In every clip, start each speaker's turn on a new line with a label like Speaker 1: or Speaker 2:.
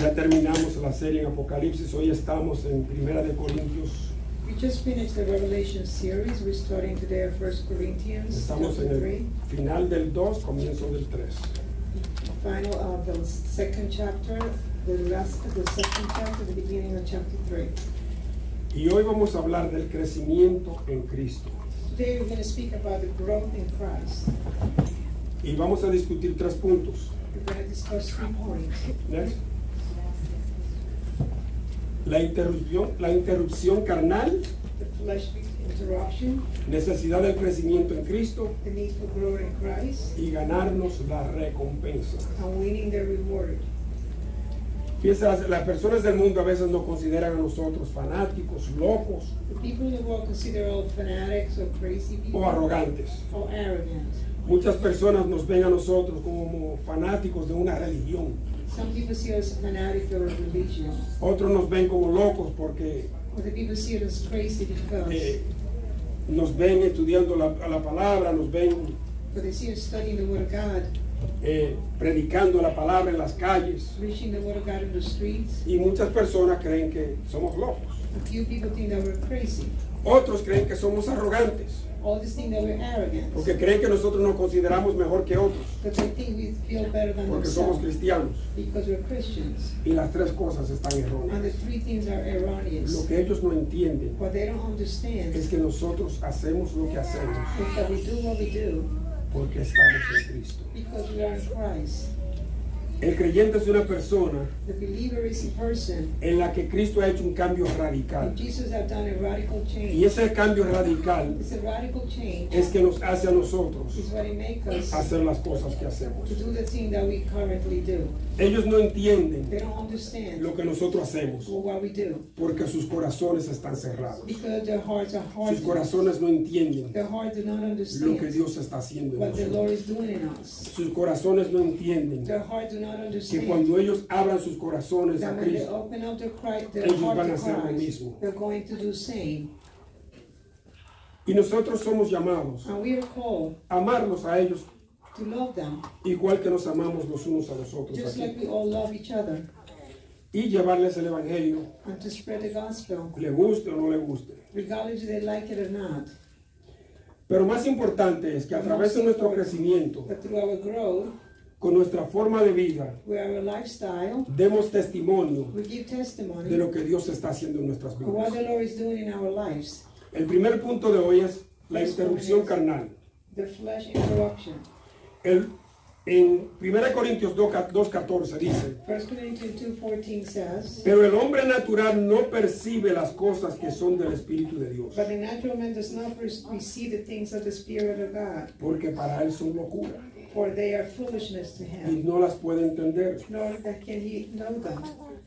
Speaker 1: Ya terminamos la serie en Apocalipsis. Hoy estamos en Primera de Corintios.
Speaker 2: We just finished the Revelation series. We're starting today at 1 Corinthians
Speaker 1: Estamos en
Speaker 2: chapter
Speaker 1: el
Speaker 2: 3.
Speaker 1: final del 2, comienzo del 3.
Speaker 2: Final of the second chapter, the second chapter, the beginning of chapter 3.
Speaker 1: Y hoy vamos a hablar del crecimiento en Cristo.
Speaker 2: Today we're going to speak about the growth in Christ.
Speaker 1: Y vamos a discutir 3 puntos.
Speaker 2: We're going to discuss 3 points.
Speaker 1: Next. La interrupción carnal,
Speaker 2: The fleshly interruption,
Speaker 1: necesidad del crecimiento en Cristo
Speaker 2: the need for growth in Christ,
Speaker 1: y ganarnos la recompensa.
Speaker 2: and winning the reward.
Speaker 1: Fíjense, las personas del mundo a veces nos consideran a nosotros fanáticos, locos
Speaker 2: The people in the world consider all fanatics or crazy people
Speaker 1: o arrogantes.
Speaker 2: or arrogant.
Speaker 1: Muchas personas nos ven a nosotros como fanáticos de una religión.
Speaker 2: Some people see us as fanatics of a religion.
Speaker 1: Otros nos ven como locos porque
Speaker 2: Other people see it as crazy because
Speaker 1: nos ven estudiando la palabra, nos ven
Speaker 2: they see us studying the Word of God,
Speaker 1: predicando la palabra en las calles.
Speaker 2: preaching the Word of God in the streets.
Speaker 1: Y muchas personas creen que somos locos.
Speaker 2: A few people think that we're crazy.
Speaker 1: Otros creen que somos arrogantes
Speaker 2: Others think that we're arrogant.
Speaker 1: porque creen que nosotros nos consideramos mejor que otros
Speaker 2: But they think we feel better than
Speaker 1: porque somos
Speaker 2: themselves
Speaker 1: cristianos.
Speaker 2: because we're Christians.
Speaker 1: Y las 3 cosas están
Speaker 2: And the
Speaker 1: erróneas.
Speaker 2: 3 things are erroneous.
Speaker 1: Lo que ellos no entienden
Speaker 2: What they don't understand
Speaker 1: es que nosotros hacemos lo que hacemos
Speaker 2: is that we do what we do
Speaker 1: porque estamos en Cristo.
Speaker 2: because we are in Christ.
Speaker 1: El creyente es una persona
Speaker 2: The believer is a person,
Speaker 1: en la que Cristo ha hecho un cambio radical.
Speaker 2: and Jesus has done a radical
Speaker 1: Y
Speaker 2: change.
Speaker 1: ese cambio radical
Speaker 2: It's a radical change.
Speaker 1: es que nos hace a nosotros
Speaker 2: It's what it makes us
Speaker 1: hacer las cosas que hacemos.
Speaker 2: to do the thing that we currently do.
Speaker 1: Ellos no entienden
Speaker 2: They don't understand
Speaker 1: lo que nosotros hacemos
Speaker 2: what we do
Speaker 1: porque sus corazones están cerrados.
Speaker 2: because their hearts are hard.
Speaker 1: Sus corazones no entienden
Speaker 2: Their hearts do not
Speaker 1: lo que
Speaker 2: understand
Speaker 1: Dios está haciendo en
Speaker 2: what the
Speaker 1: nosotros.
Speaker 2: Lord is doing in us.
Speaker 1: Sus corazones no entienden
Speaker 2: Their hearts do not
Speaker 1: que
Speaker 2: understand
Speaker 1: cuando ellos abran sus corazones a
Speaker 2: that when they
Speaker 1: Cristo,
Speaker 2: open up their
Speaker 1: ellos
Speaker 2: heart
Speaker 1: van a
Speaker 2: to
Speaker 1: hacer lo
Speaker 2: Christ,
Speaker 1: mismo.
Speaker 2: they're going to do the same.
Speaker 1: y nosotros somos llamados
Speaker 2: And we are called
Speaker 1: a amarlos a ellos
Speaker 2: to love them
Speaker 1: igual que nos amamos los unos a los otros
Speaker 2: just like
Speaker 1: aquí,
Speaker 2: we all love each other,
Speaker 1: y llevarles el evangelio,
Speaker 2: and to spread the gospel,
Speaker 1: le guste o no le guste.
Speaker 2: regardless if they like it or not.
Speaker 1: Pero más importante es que a través de nuestro crecimiento,
Speaker 2: But through our growth,
Speaker 1: con nuestra forma de vida,
Speaker 2: with our lifestyle,
Speaker 1: demos testimonio
Speaker 2: we give testimony
Speaker 1: de lo que Dios está haciendo en nuestras
Speaker 2: of what
Speaker 1: vidas.
Speaker 2: the Lord is doing in our lives.
Speaker 1: El primer punto de hoy es la interrupción carnal.
Speaker 2: The flesh interruption.
Speaker 1: En 1 Corintios 2:14 dice:
Speaker 2: 1 Corinthians 2:14 says,
Speaker 1: pero el hombre natural no percibe las cosas que son del Espíritu de Dios,
Speaker 2: but the natural man does not receive the things of the Spirit of God,
Speaker 1: porque para él son locura
Speaker 2: for they are foolishness to
Speaker 1: y
Speaker 2: him,
Speaker 1: no las puede entender,
Speaker 2: nor that can he know them,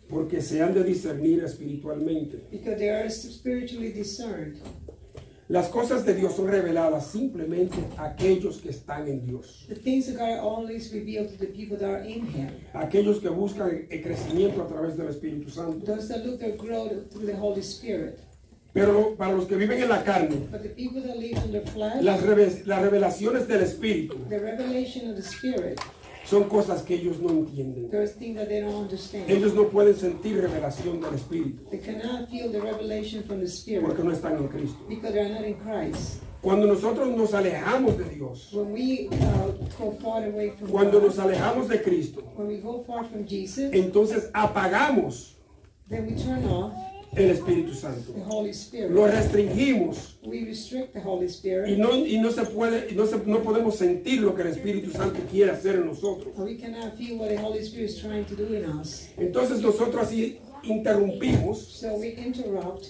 Speaker 1: porque se han de discernir espiritualmente.
Speaker 2: because they are spiritually discerned.
Speaker 1: Las cosas de Dios son reveladas simplemente a aquellos que están en Dios,
Speaker 2: The things of God are always revealed to the people that are in Him,
Speaker 1: aquellos que buscan el crecimiento a través del Espíritu Santo.
Speaker 2: those that look their growth through the Holy Spirit.
Speaker 1: Pero para los que viven en la carne,
Speaker 2: But the people that live in the flesh,
Speaker 1: las revelaciones del Espíritu
Speaker 2: the revelation of the Spirit,
Speaker 1: son cosas que ellos no entienden.
Speaker 2: there's things that they don't understand.
Speaker 1: Ellos no pueden sentir revelación del Espíritu
Speaker 2: They cannot feel the revelation from the Spirit
Speaker 1: porque no están en Cristo.
Speaker 2: because they are not in Christ.
Speaker 1: Cuando nosotros nos alejamos de Dios,
Speaker 2: When we go far away from
Speaker 1: cuando
Speaker 2: God,
Speaker 1: nos alejamos de Cristo,
Speaker 2: when we go far from Jesus,
Speaker 1: entonces apagamos
Speaker 2: then we turn off
Speaker 1: el Espíritu Santo.
Speaker 2: the Holy Spirit.
Speaker 1: Lo restringimos
Speaker 2: We restrict the Holy Spirit,
Speaker 1: y no podemos sentir lo que el Espíritu Santo quiere hacer en nosotros.
Speaker 2: and we cannot feel what the Holy Spirit is trying to do in us.
Speaker 1: Entonces nosotros así interrumpimos
Speaker 2: So we interrupt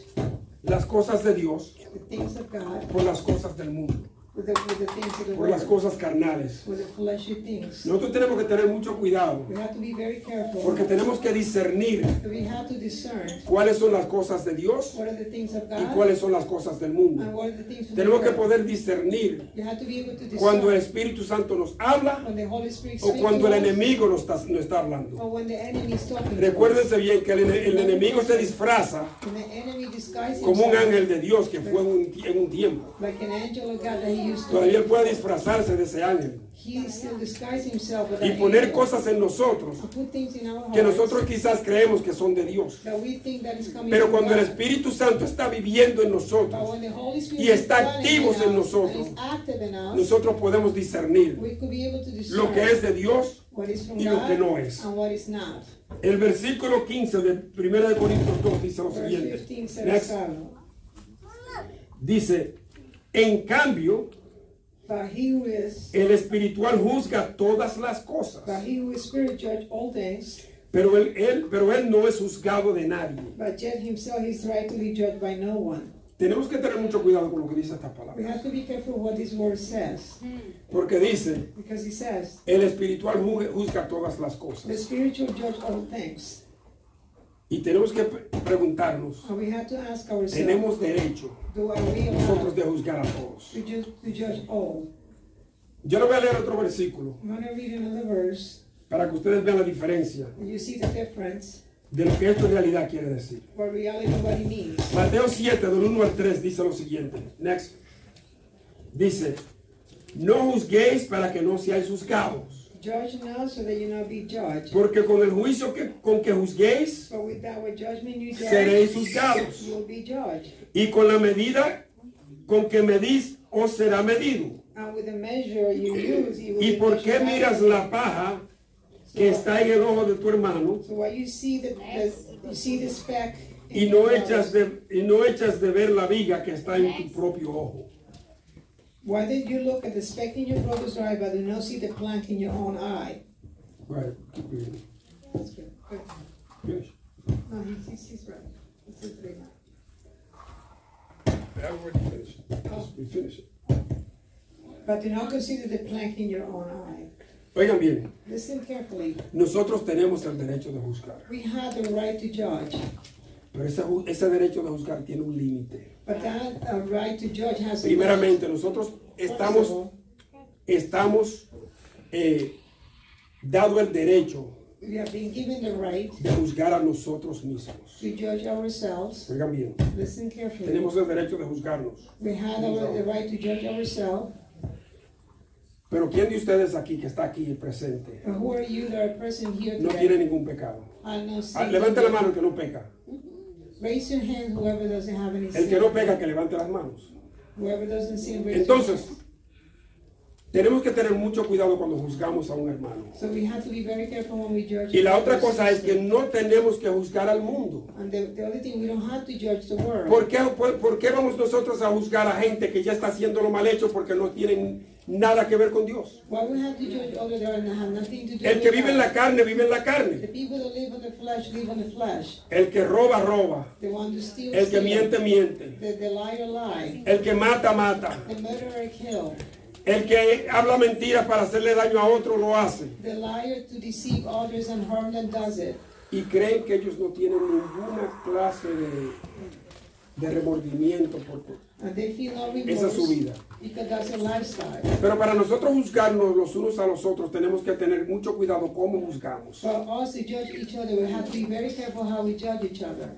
Speaker 1: las cosas de Dios
Speaker 2: the things of God
Speaker 1: por las cosas del mundo,
Speaker 2: with the things of the
Speaker 1: por las
Speaker 2: world,
Speaker 1: cosas carnales.
Speaker 2: with the fleshy things.
Speaker 1: Nosotros tenemos que tener mucho cuidado
Speaker 2: We have to be very careful.
Speaker 1: porque tenemos que discernir
Speaker 2: We have to discern
Speaker 1: cuáles son las cosas de Dios
Speaker 2: what are the things of
Speaker 1: y
Speaker 2: God
Speaker 1: cuáles son las cosas del
Speaker 2: and
Speaker 1: mundo.
Speaker 2: what are the things of the
Speaker 1: Tenemos que
Speaker 2: world.
Speaker 1: poder discernir
Speaker 2: You have to be able to discern
Speaker 1: cuando el Espíritu Santo nos habla
Speaker 2: when the Holy Spirit
Speaker 1: o
Speaker 2: speaks
Speaker 1: cuando el
Speaker 2: to us,
Speaker 1: enemigo nos está hablando.
Speaker 2: or when the enemy is talking to us.
Speaker 1: Recuérdense bien que el enemigo se disfraza
Speaker 2: When the enemy disguises
Speaker 1: como un
Speaker 2: himself
Speaker 1: ángel de Dios que fue en un tiempo.
Speaker 2: like an angel of God that he used to.
Speaker 1: Todavía él puede disfrazarse de ese ángel
Speaker 2: He still disguised himself with
Speaker 1: y
Speaker 2: an
Speaker 1: poner
Speaker 2: angel.
Speaker 1: cosas en nosotros
Speaker 2: To put things in our
Speaker 1: que
Speaker 2: hearts
Speaker 1: nosotros quizás creemos que son de Dios.
Speaker 2: that we think that is coming
Speaker 1: Pero
Speaker 2: from
Speaker 1: cuando el
Speaker 2: God.
Speaker 1: Espíritu Santo está viviendo en
Speaker 2: But
Speaker 1: nosotros
Speaker 2: when the Holy Spirit
Speaker 1: y está
Speaker 2: is dwelling
Speaker 1: activos
Speaker 2: in
Speaker 1: en
Speaker 2: us
Speaker 1: nosotros,
Speaker 2: and is active in us,
Speaker 1: nosotros podemos discernir
Speaker 2: we could be able to discern
Speaker 1: lo que es de Dios
Speaker 2: what is from
Speaker 1: y lo
Speaker 2: God
Speaker 1: que no es.
Speaker 2: and what is not.
Speaker 1: El versículo 15 de 1 de Corintios 2 dice lo
Speaker 2: Verse
Speaker 1: siguiente.
Speaker 2: 15 says
Speaker 1: Next. Dice, en cambio,
Speaker 2: But he who is
Speaker 1: el espiritual juzga todas las cosas,
Speaker 2: spirit judge all things,
Speaker 1: pero él no es juzgado de nadie.
Speaker 2: but yet himself is rightly judged by no one.
Speaker 1: Tenemos que tener mucho cuidado con lo que dice esta
Speaker 2: We
Speaker 1: palabra,
Speaker 2: have to be careful what this word says,
Speaker 1: porque dice,
Speaker 2: because he says,
Speaker 1: el espiritual juzga todas las
Speaker 2: the
Speaker 1: cosas.
Speaker 2: spiritual judge all things.
Speaker 1: Y tenemos que preguntarnos,
Speaker 2: And we have to ask ourselves,
Speaker 1: ¿tenemos derecho
Speaker 2: are we
Speaker 1: nosotros
Speaker 2: allowed
Speaker 1: de juzgar a todos?
Speaker 2: to judge all?
Speaker 1: Yo le voy a leer otro versículo
Speaker 2: I'm going to read another verse,
Speaker 1: para que ustedes vean la diferencia
Speaker 2: and you see the difference,
Speaker 1: de lo que esto en realidad quiere decir.
Speaker 2: what reality what it means.
Speaker 1: Mateo 7, del 1 al 3, dice lo siguiente. Next. Dice, no juzguéis para que no seáis juzgados,
Speaker 2: Judge not so that you not be judged.
Speaker 1: porque con el juicio con que juzguéis,
Speaker 2: For with our judgment you judge,
Speaker 1: seréis juzgados,
Speaker 2: you will be judged.
Speaker 1: y con la medida con que medís, os será medido.
Speaker 2: And with the measure you use, you will
Speaker 1: ¿Y
Speaker 2: be
Speaker 1: por qué
Speaker 2: measured
Speaker 1: miras
Speaker 2: back.
Speaker 1: la paja que está en el ojo de tu hermano
Speaker 2: So while you see you see the speck
Speaker 1: y
Speaker 2: in
Speaker 1: no
Speaker 2: your
Speaker 1: echas de ver la viga que está en tu propio ojo?
Speaker 2: why did you look at the speck in your brother's eye but do not see the plank in your own eye?
Speaker 1: Right, keep reading.
Speaker 2: That's good. Good.
Speaker 1: Finish.
Speaker 2: No, he's right. It's a 3 now.
Speaker 1: I already finished. We finish it.
Speaker 2: But do not consider the plank in your own eye.
Speaker 1: Oigan bien,
Speaker 2: Listen carefully.
Speaker 1: nosotros tenemos el derecho de juzgar,
Speaker 2: We have the right to judge,
Speaker 1: pero ese derecho de juzgar tiene un límite.
Speaker 2: but that right to judge has a
Speaker 1: Primeramente, nosotros estamos dado el derecho
Speaker 2: we have been given the right
Speaker 1: de juzgar a nosotros mismos.
Speaker 2: to judge ourselves.
Speaker 1: Oigan bien,
Speaker 2: Listen carefully.
Speaker 1: tenemos el derecho de juzgarnos.
Speaker 2: We have the right to judge ourselves.
Speaker 1: Pero ¿quién de ustedes aquí que está aquí presente
Speaker 2: But who are you that are present here
Speaker 1: no
Speaker 2: today?
Speaker 1: tiene ningún pecado?
Speaker 2: I know
Speaker 1: Levante la mano el que no peca.
Speaker 2: Raise your hand, whoever doesn't have any
Speaker 1: El
Speaker 2: sin.
Speaker 1: que no peca, que levante las manos.
Speaker 2: Whoever doesn't sin, raise
Speaker 1: Entonces,
Speaker 2: your hand.
Speaker 1: tenemos que tener mucho cuidado cuando juzgamos a un hermano.
Speaker 2: So we have to be very careful when we judge.
Speaker 1: Y la otra
Speaker 2: others.
Speaker 1: cosa es que no tenemos que juzgar al mundo.
Speaker 2: And the other thing, we don't have to judge the world.
Speaker 1: ¿Por qué vamos nosotros a juzgar a gente que ya está haciendo lo mal hecho porque no tienen nada que ver con Dios?
Speaker 2: Why we have to judge others that have nothing to do
Speaker 1: El
Speaker 2: with
Speaker 1: que vive en la
Speaker 2: God?
Speaker 1: carne, vive en la
Speaker 2: The
Speaker 1: carne.
Speaker 2: people that live on the flesh live on the flesh.
Speaker 1: El que roba, roba.
Speaker 2: The one who steals,
Speaker 1: El que
Speaker 2: steals.
Speaker 1: miente, miente.
Speaker 2: The liar, lie.
Speaker 1: El que mata, mata.
Speaker 2: The murderer, kill.
Speaker 1: El que habla mentiras para hacerle daño a otro, lo hace.
Speaker 2: The liar to deceive others and harm them does it.
Speaker 1: Y creen que ellos no tienen ninguna clase de remordimiento por
Speaker 2: And they feel no
Speaker 1: esa es su
Speaker 2: remorse
Speaker 1: vida.
Speaker 2: because that's their lifestyle.
Speaker 1: Pero para nosotros juzgarnos los unos a los otros, tenemos que tener mucho cuidado cómo juzgamos.
Speaker 2: For us to judge each other, we have to be very careful how we judge each other.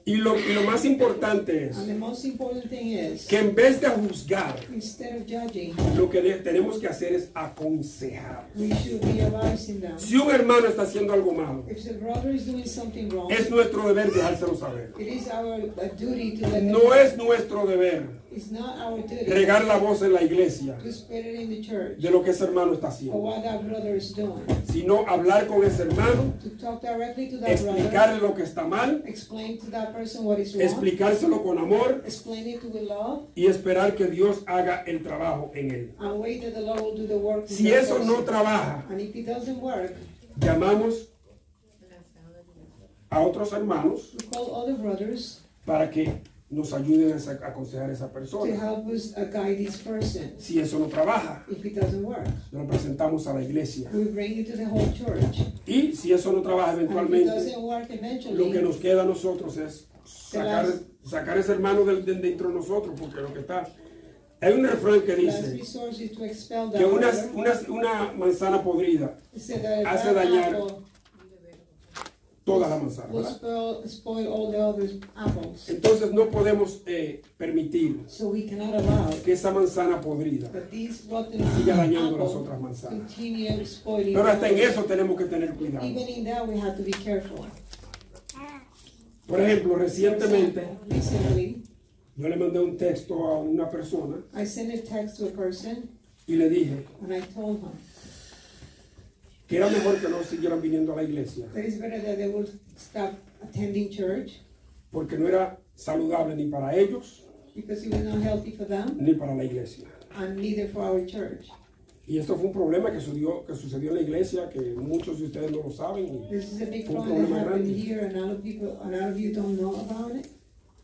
Speaker 1: Y lo más importante es
Speaker 2: And the most important thing is,
Speaker 1: que en vez de juzgar,
Speaker 2: instead of judging,
Speaker 1: lo que tenemos que hacer es aconsejar.
Speaker 2: we should be advising them.
Speaker 1: Si un hermano está haciendo algo malo,
Speaker 2: If the brother is doing something wrong,
Speaker 1: es nuestro deber dejárselo saber.
Speaker 2: it is our duty to let them
Speaker 1: No
Speaker 2: know.
Speaker 1: es nuestro deber
Speaker 2: It's not our duty
Speaker 1: regar la voz en la iglesia
Speaker 2: to spread it in the church
Speaker 1: de lo que ese hermano está
Speaker 2: or
Speaker 1: haciendo,
Speaker 2: what that brother is doing.
Speaker 1: sino hablar con ese hermano,
Speaker 2: To talk directly to that brother,
Speaker 1: explicarle lo que está mal,
Speaker 2: explain to that person what is wrong,
Speaker 1: explicárselo con amor
Speaker 2: explain it with love,
Speaker 1: y esperar que Dios haga el trabajo en él.
Speaker 2: and wait that the Lord will do the work. in
Speaker 1: Si
Speaker 2: that
Speaker 1: eso no
Speaker 2: person.
Speaker 1: trabaja,
Speaker 2: And if it doesn't work,
Speaker 1: llamamos a otros hermanos
Speaker 2: we call other brothers
Speaker 1: para que nos ayuden a aconsejar a esa
Speaker 2: to
Speaker 1: persona.
Speaker 2: help us guide this person.
Speaker 1: Si eso no trabaja,
Speaker 2: If it doesn't work,
Speaker 1: lo presentamos a la iglesia.
Speaker 2: we bring it to the whole church.
Speaker 1: Y si eso no trabaja
Speaker 2: And if it
Speaker 1: eventualmente,
Speaker 2: doesn't work
Speaker 1: lo que
Speaker 2: eventually,
Speaker 1: nos queda a nosotros es sacar ese hermano de dentro de nosotros, porque lo que está... Hay un refrán que
Speaker 2: last
Speaker 1: dice
Speaker 2: resource is to expel that
Speaker 1: que
Speaker 2: brother.
Speaker 1: una manzana podrida
Speaker 2: It said that
Speaker 1: hace
Speaker 2: that
Speaker 1: dañar
Speaker 2: apple
Speaker 1: toda la manzana,
Speaker 2: will
Speaker 1: ¿verdad?
Speaker 2: spoil all the other apples.
Speaker 1: Entonces no podemos permitir
Speaker 2: So we cannot allow
Speaker 1: que esa manzana podrida
Speaker 2: that these rotten
Speaker 1: siga dañando las
Speaker 2: apples
Speaker 1: otras manzanas.
Speaker 2: continue spoiling.
Speaker 1: Pero hasta en
Speaker 2: others.
Speaker 1: eso tenemos que tener cuidado.
Speaker 2: Even in that, we have to be careful.
Speaker 1: Por ejemplo, recientemente
Speaker 2: Recently,
Speaker 1: yo le mandé un texto a una persona
Speaker 2: I sent a text to a person
Speaker 1: y le dije
Speaker 2: and I told him
Speaker 1: que era mejor que no siguieran viniendo a la iglesia
Speaker 2: that it's better that they would stop attending church
Speaker 1: porque no era saludable ni para ellos
Speaker 2: because it was not healthy for them
Speaker 1: ni para la iglesia.
Speaker 2: and neither for our church.
Speaker 1: Y esto fue un problema que sucedió en la iglesia, que muchos de ustedes no lo saben. Y
Speaker 2: This is a big
Speaker 1: fue un
Speaker 2: problem that
Speaker 1: problema
Speaker 2: happened
Speaker 1: grande.
Speaker 2: here, and a lot of you don't know about it.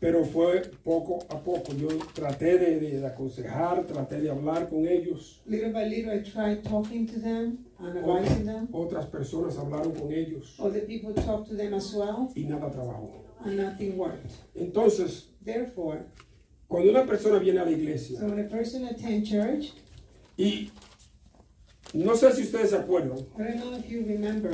Speaker 1: Pero fue poco a poco. Yo traté de aconsejar, traté de hablar con ellos.
Speaker 2: Little by little, I tried talking to them and advising them.
Speaker 1: Otras personas hablaron con ellos
Speaker 2: Other people talked to them as well,
Speaker 1: y nada trabajó.
Speaker 2: and nothing worked.
Speaker 1: Entonces,
Speaker 2: Therefore,
Speaker 1: cuando una persona viene a la iglesia,
Speaker 2: so when a person attends church,
Speaker 1: y no sé si ustedes se acuerdan,
Speaker 2: I don't know if you remember,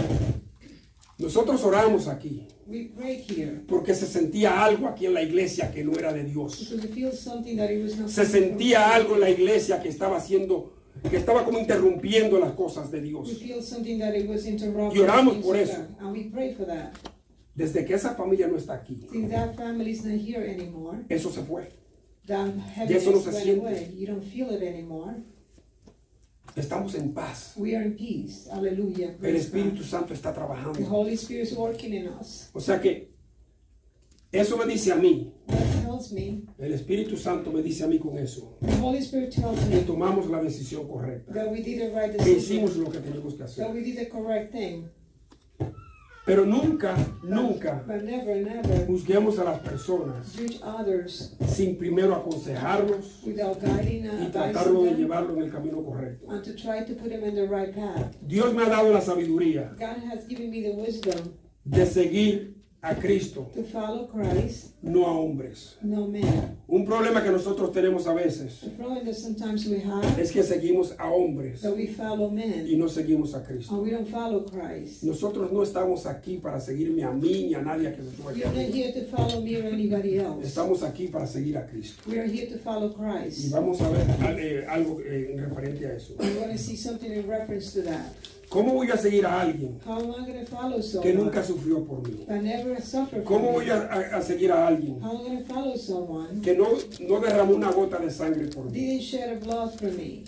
Speaker 1: nosotros oramos aquí
Speaker 2: we prayed here
Speaker 1: porque se sentía algo aquí en la iglesia que no era de Dios.
Speaker 2: because we feel something that it was not.
Speaker 1: Se sentía algo en la iglesia que estaba haciendo, que estaba como interrumpiendo las cosas de
Speaker 2: We
Speaker 1: Dios.
Speaker 2: feel something that it was interrupting.
Speaker 1: Y oramos
Speaker 2: things
Speaker 1: por
Speaker 2: like
Speaker 1: eso.
Speaker 2: that, and we pray for that.
Speaker 1: Desde que esa familia no está aquí,
Speaker 2: Since that family is not here anymore,
Speaker 1: eso se fue.
Speaker 2: that
Speaker 1: eso no
Speaker 2: heaviness
Speaker 1: se
Speaker 2: went
Speaker 1: siente.
Speaker 2: away. You don't feel it anymore.
Speaker 1: Estamos en paz.
Speaker 2: We are in peace. Hallelujah.
Speaker 1: El
Speaker 2: Praise
Speaker 1: Espíritu
Speaker 2: God.
Speaker 1: Santo está
Speaker 2: The
Speaker 1: trabajando.
Speaker 2: Holy Spirit is working in us.
Speaker 1: O sea que eso me dice a mí,
Speaker 2: That tells me,
Speaker 1: el Espíritu Santo me dice a mí con eso,
Speaker 2: the Holy Spirit tells
Speaker 1: que
Speaker 2: me
Speaker 1: tomamos la decisión correcta,
Speaker 2: that we did the right
Speaker 1: que
Speaker 2: decision,
Speaker 1: hicimos lo que teníamos que
Speaker 2: that
Speaker 1: hacer.
Speaker 2: we did the correct thing.
Speaker 1: Pero nunca, nunca
Speaker 2: But never
Speaker 1: juzguemos a las personas
Speaker 2: judge others
Speaker 1: sin primero aconsejarlos
Speaker 2: without guiding
Speaker 1: y
Speaker 2: and
Speaker 1: tratarlo de
Speaker 2: advising them
Speaker 1: llevarlo en el camino correcto.
Speaker 2: and to try to put them in the right path.
Speaker 1: Dios me ha dado la sabiduría
Speaker 2: God has given me the wisdom
Speaker 1: de seguir a Cristo,
Speaker 2: to follow Christ,
Speaker 1: no a hombres.
Speaker 2: no man.
Speaker 1: Un problema que nosotros tenemos a veces
Speaker 2: The problem that sometimes we have
Speaker 1: es que seguimos a hombres
Speaker 2: that we follow men
Speaker 1: y no seguimos a Cristo.
Speaker 2: and we don't follow Christ.
Speaker 1: Nosotros no estamos aquí para seguirme a mí ni a nadie que se suba aquí
Speaker 2: You're
Speaker 1: a
Speaker 2: not
Speaker 1: mí.
Speaker 2: here to follow me or anybody else.
Speaker 1: Estamos aquí para seguir a Cristo.
Speaker 2: We are here to follow
Speaker 1: Y
Speaker 2: Christ.
Speaker 1: vamos a ver algo en referente a eso.
Speaker 2: We want to see something in reference to that.
Speaker 1: ¿Cómo voy a seguir a alguien
Speaker 2: How am I going to follow
Speaker 1: que nunca
Speaker 2: someone
Speaker 1: sufrió por mí?
Speaker 2: that never suffered
Speaker 1: ¿Cómo
Speaker 2: from
Speaker 1: voy
Speaker 2: me?
Speaker 1: a seguir a alguien
Speaker 2: How am I going to follow someone
Speaker 1: que no derramó una gota de sangre por mí?
Speaker 2: didn't shed a blood for me?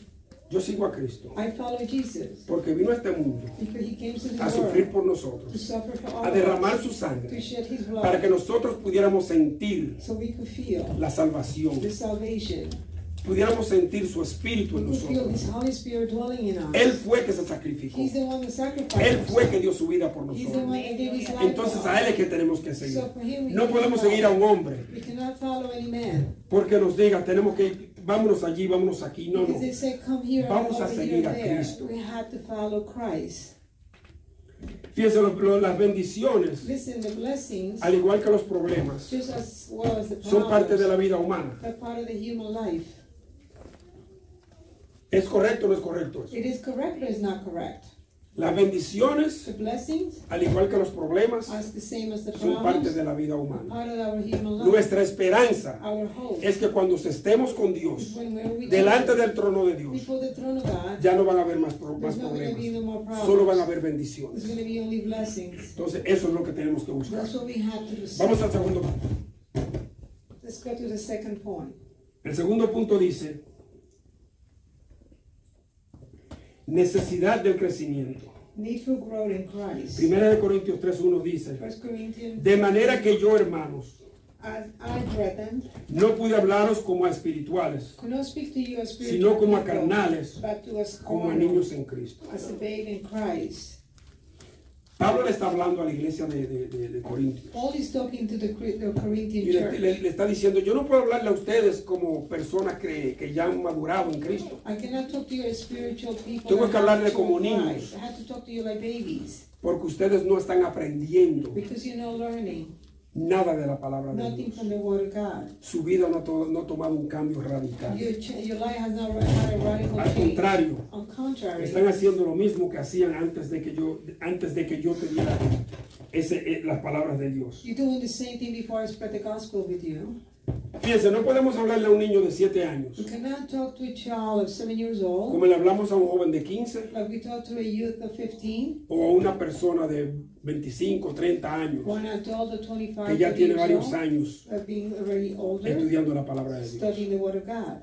Speaker 1: Yo sigo a Cristo
Speaker 2: I follow Jesus
Speaker 1: porque vino a este mundo
Speaker 2: because he came to the
Speaker 1: a sufrir
Speaker 2: world
Speaker 1: por
Speaker 2: to
Speaker 1: nosotros,
Speaker 2: suffer for
Speaker 1: a
Speaker 2: all
Speaker 1: derramar
Speaker 2: of
Speaker 1: su
Speaker 2: us,
Speaker 1: sangre
Speaker 2: to shed his
Speaker 1: para que
Speaker 2: blood
Speaker 1: nosotros pudiéramos sentir
Speaker 2: so we could feel
Speaker 1: la salvación,
Speaker 2: the salvation.
Speaker 1: pudiéramos sentir su espíritu
Speaker 2: We
Speaker 1: en
Speaker 2: could feel
Speaker 1: nosotros.
Speaker 2: his Holy Spirit dwelling in us.
Speaker 1: Él fue que se sacrificó.
Speaker 2: He's the one that sacrificed.
Speaker 1: Él fue que dio su vida por
Speaker 2: He's the
Speaker 1: nosotros.
Speaker 2: one that gave his life
Speaker 1: Entonces
Speaker 2: for
Speaker 1: a Él
Speaker 2: us.
Speaker 1: es que tenemos que seguir.
Speaker 2: So for him we
Speaker 1: No
Speaker 2: cannot
Speaker 1: podemos
Speaker 2: follow.
Speaker 1: seguir a un hombre
Speaker 2: We cannot follow any man.
Speaker 1: porque nos diga, tenemos que ir, vámonos allí, vámonos aquí. No, no.
Speaker 2: Because they say, come here,
Speaker 1: Vamos a
Speaker 2: over
Speaker 1: seguir
Speaker 2: here,
Speaker 1: a
Speaker 2: there.
Speaker 1: Cristo.
Speaker 2: We have to follow Christ.
Speaker 1: Fíjense, las bendiciones,
Speaker 2: Listen, the blessings,
Speaker 1: al igual que los problemas,
Speaker 2: just as well as the
Speaker 1: son parte de la
Speaker 2: problems,
Speaker 1: vida humana.
Speaker 2: are part of the human life.
Speaker 1: ¿Es correcto o no es correcto eso?
Speaker 2: It is correct or is not correct.
Speaker 1: Las bendiciones,
Speaker 2: The blessings
Speaker 1: al igual que los problemas,
Speaker 2: are the same as the
Speaker 1: son parte
Speaker 2: problems,
Speaker 1: de la vida humana.
Speaker 2: part of our human life.
Speaker 1: Nuestra esperanza
Speaker 2: Our hope
Speaker 1: es que cuando estemos con
Speaker 2: is
Speaker 1: Dios,
Speaker 2: when we
Speaker 1: delante del trono de Dios,
Speaker 2: before the throne of God,
Speaker 1: ya no van a haber más
Speaker 2: there's not going to be no more
Speaker 1: problemas, solo van a
Speaker 2: problems.
Speaker 1: haber
Speaker 2: There's
Speaker 1: bendiciones.
Speaker 2: going to be only blessings.
Speaker 1: Entonces, eso es lo que tenemos que buscar.
Speaker 2: That's what we have to do.
Speaker 1: Vamos al segundo punto.
Speaker 2: Let's go to the second point.
Speaker 1: El segundo punto dice, necesidad del crecimiento.
Speaker 2: Need for growth in Christ.
Speaker 1: Primera de Corintios 3:1 dice,
Speaker 2: 1 Corinthians,
Speaker 1: de manera que yo, hermanos,
Speaker 2: as I, brethren,
Speaker 1: no pude hablaros como a espirituales,
Speaker 2: could not speak to you as spiritual
Speaker 1: sino como a
Speaker 2: people,
Speaker 1: carnales,
Speaker 2: but to us
Speaker 1: como a
Speaker 2: carnal,
Speaker 1: niños en Cristo.
Speaker 2: as a babe in Christ.
Speaker 1: Pablo le está hablando a la iglesia de Corintios.
Speaker 2: Paul is talking to the Corinthian
Speaker 1: Y
Speaker 2: church.
Speaker 1: le está diciendo, yo no puedo hablarle a ustedes como personas que ya han madurado en Cristo.
Speaker 2: I cannot talk to you as spiritual people.
Speaker 1: Tengo
Speaker 2: that
Speaker 1: que
Speaker 2: have
Speaker 1: hablarle
Speaker 2: matured
Speaker 1: como
Speaker 2: in
Speaker 1: niños.
Speaker 2: Christ. I have to talk to you like babies
Speaker 1: Porque ustedes no están aprendiendo
Speaker 2: because you're not learning
Speaker 1: nada de la palabra de
Speaker 2: nothing
Speaker 1: Dios.
Speaker 2: from the Word of God.
Speaker 1: Su vida no ha tomado un cambio radical.
Speaker 2: Your life has not had a radical
Speaker 1: Al
Speaker 2: change.
Speaker 1: contrario,
Speaker 2: On contrary,
Speaker 1: están haciendo lo mismo que hacían antes de que yo te diera las palabras de Dios.
Speaker 2: you're doing the same thing before I spread the gospel with you.
Speaker 1: Fíjense, no podemos hablarle a un niño de 7 años
Speaker 2: You cannot talk to a child of 7 years old
Speaker 1: como le hablamos a un joven de 15
Speaker 2: like we talk to a youth of 15
Speaker 1: o a una persona de 25, 30 años
Speaker 2: or an adult of 25
Speaker 1: que ya tiene
Speaker 2: years
Speaker 1: varios
Speaker 2: old,
Speaker 1: años
Speaker 2: of being already older,
Speaker 1: estudiando la palabra de Dios.
Speaker 2: studying the Word of God.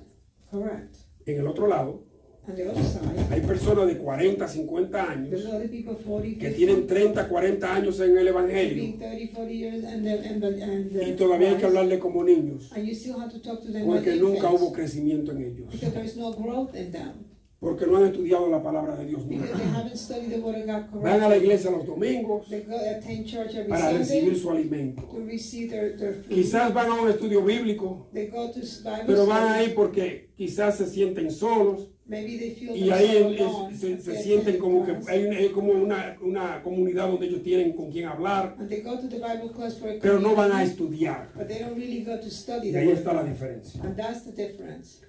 Speaker 2: Correct.
Speaker 1: En el otro lado,
Speaker 2: On the other side,
Speaker 1: hay personas de 40, 50 años
Speaker 2: there's other people 40,
Speaker 1: que
Speaker 2: 50,
Speaker 1: tienen 30, 40 años en el Evangelio
Speaker 2: being 30, 40 years and
Speaker 1: y todavía hay que hablarle como niños
Speaker 2: and you still have to talk to them like
Speaker 1: porque nunca
Speaker 2: infants,
Speaker 1: hubo crecimiento en ellos,
Speaker 2: because there's no growth in them,
Speaker 1: porque no han estudiado la palabra de Dios
Speaker 2: because
Speaker 1: nunca.
Speaker 2: they haven't studied the Word of God
Speaker 1: Van a la
Speaker 2: correctly.
Speaker 1: iglesia los domingos
Speaker 2: They go attend church every
Speaker 1: para recibir
Speaker 2: Sunday
Speaker 1: su alimento.
Speaker 2: to receive their food.
Speaker 1: Quizás van a un estudio bíblico,
Speaker 2: They go to Bible
Speaker 1: pero van
Speaker 2: study.
Speaker 1: ahí porque quizás se sienten solos
Speaker 2: Maybe they feel
Speaker 1: y ahí
Speaker 2: themselves alone.
Speaker 1: se
Speaker 2: They
Speaker 1: sienten
Speaker 2: attend
Speaker 1: como que
Speaker 2: class.
Speaker 1: hay como una comunidad donde ellos tienen con quien hablar,
Speaker 2: And they go to the Bible class for a
Speaker 1: pero no van a
Speaker 2: community,
Speaker 1: estudiar.
Speaker 2: but they don't really go to study
Speaker 1: Y
Speaker 2: the
Speaker 1: ahí
Speaker 2: Word
Speaker 1: está
Speaker 2: of
Speaker 1: la
Speaker 2: God.
Speaker 1: diferencia.
Speaker 2: And that's the difference.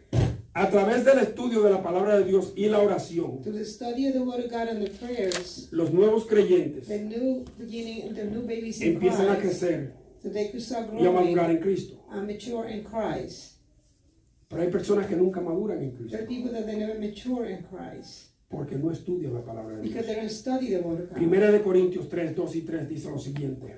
Speaker 1: A través del estudio de la palabra de Dios y la oración,
Speaker 2: To the study of the Word of God and the prayers,
Speaker 1: los nuevos creyentes
Speaker 2: the new beginning, the new babies in
Speaker 1: empiezan a
Speaker 2: Christ,
Speaker 1: crecer
Speaker 2: so they could start
Speaker 1: y a madurar
Speaker 2: growing
Speaker 1: en Cristo.
Speaker 2: and mature in Christ.
Speaker 1: Pero hay personas que nunca maduran en Cristo
Speaker 2: There are people that they never mature in Christ
Speaker 1: porque no estudian la palabra de Dios.
Speaker 2: because they don't study the Word of God.
Speaker 1: Primera de Corintios 3, 2 y 3 dice lo siguiente.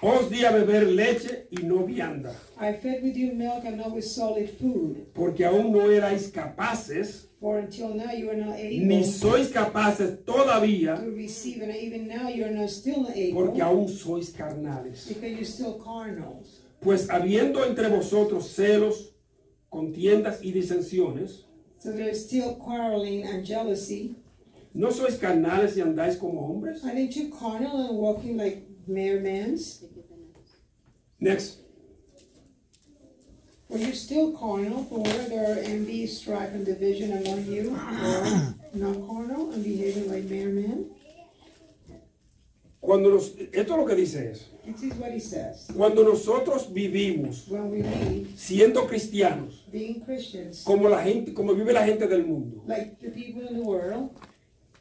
Speaker 1: Os di a beber leche y no vianda,
Speaker 2: I fed with you milk and not with solid food,
Speaker 1: porque aún no erais capaces,
Speaker 2: for until now you are not
Speaker 1: ni
Speaker 2: able
Speaker 1: sois capaces todavía,
Speaker 2: to receive, and even now you are not still not able
Speaker 1: porque aún sois carnales.
Speaker 2: because you're still carnal.
Speaker 1: Pues habiendo entre vosotros celos, contiendas y disensiones,
Speaker 2: So there's still quarreling and jealousy.
Speaker 1: ¿no sois carnales y andáis como hombres?
Speaker 2: Aren't you carnal and walking like mere men?
Speaker 1: Next.
Speaker 2: For you're still carnal, for where there are envy, strife, and division among you, or not carnal and behaving like mere men.
Speaker 1: Esto es lo que dice es,
Speaker 2: This is what he says.
Speaker 1: cuando nosotros vivimos
Speaker 2: When we live,
Speaker 1: siendo cristianos,
Speaker 2: being Christians,
Speaker 1: como vive la gente del mundo,
Speaker 2: like the people in the world,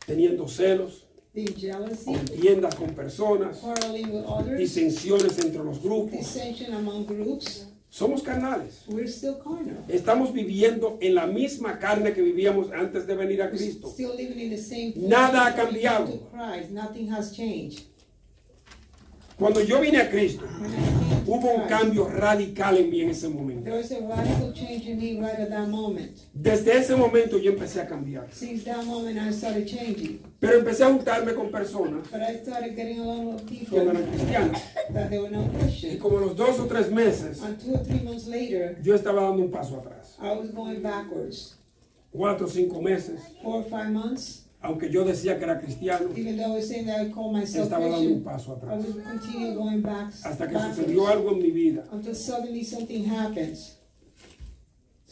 Speaker 1: teniendo celos,
Speaker 2: being jealousy,
Speaker 1: contiendas con personas,
Speaker 2: quarreling with others,
Speaker 1: disensiones entre los grupos,
Speaker 2: dissension among groups,
Speaker 1: somos carnales.
Speaker 2: we're still carnal.
Speaker 1: Estamos viviendo en la misma carne que vivíamos antes de venir a Cristo.
Speaker 2: Still living in the same
Speaker 1: Nada ha
Speaker 2: before we
Speaker 1: cambiado.
Speaker 2: came to Christ. Nothing has changed.
Speaker 1: Cuando yo vine a Cristo,
Speaker 2: When I came to
Speaker 1: hubo un
Speaker 2: Christ,
Speaker 1: cambio radical en mí en ese momento.
Speaker 2: there was a radical change in me right at that moment.
Speaker 1: Desde ese momento yo empecé a cambiar.
Speaker 2: Since that moment, I started changing.
Speaker 1: Pero empecé a juntarme con personas
Speaker 2: But I started getting along with
Speaker 1: que
Speaker 2: people
Speaker 1: no eran cristianas.
Speaker 2: that they were not
Speaker 1: Y
Speaker 2: Christian.
Speaker 1: como los 2 o 3 meses,
Speaker 2: And 2 or 3 months later,
Speaker 1: yo estaba dando un paso atrás.
Speaker 2: I was going backwards.
Speaker 1: 4 o 5 meses,
Speaker 2: 4 or 5 months,
Speaker 1: aunque yo decía que era cristiano,
Speaker 2: even though I was saying that I call myself
Speaker 1: estaba dando un
Speaker 2: Christian,
Speaker 1: paso
Speaker 2: I
Speaker 1: atrás.
Speaker 2: would continue going
Speaker 1: Hasta que sucedió
Speaker 2: backwards.
Speaker 1: algo en mi vida
Speaker 2: Until suddenly something happens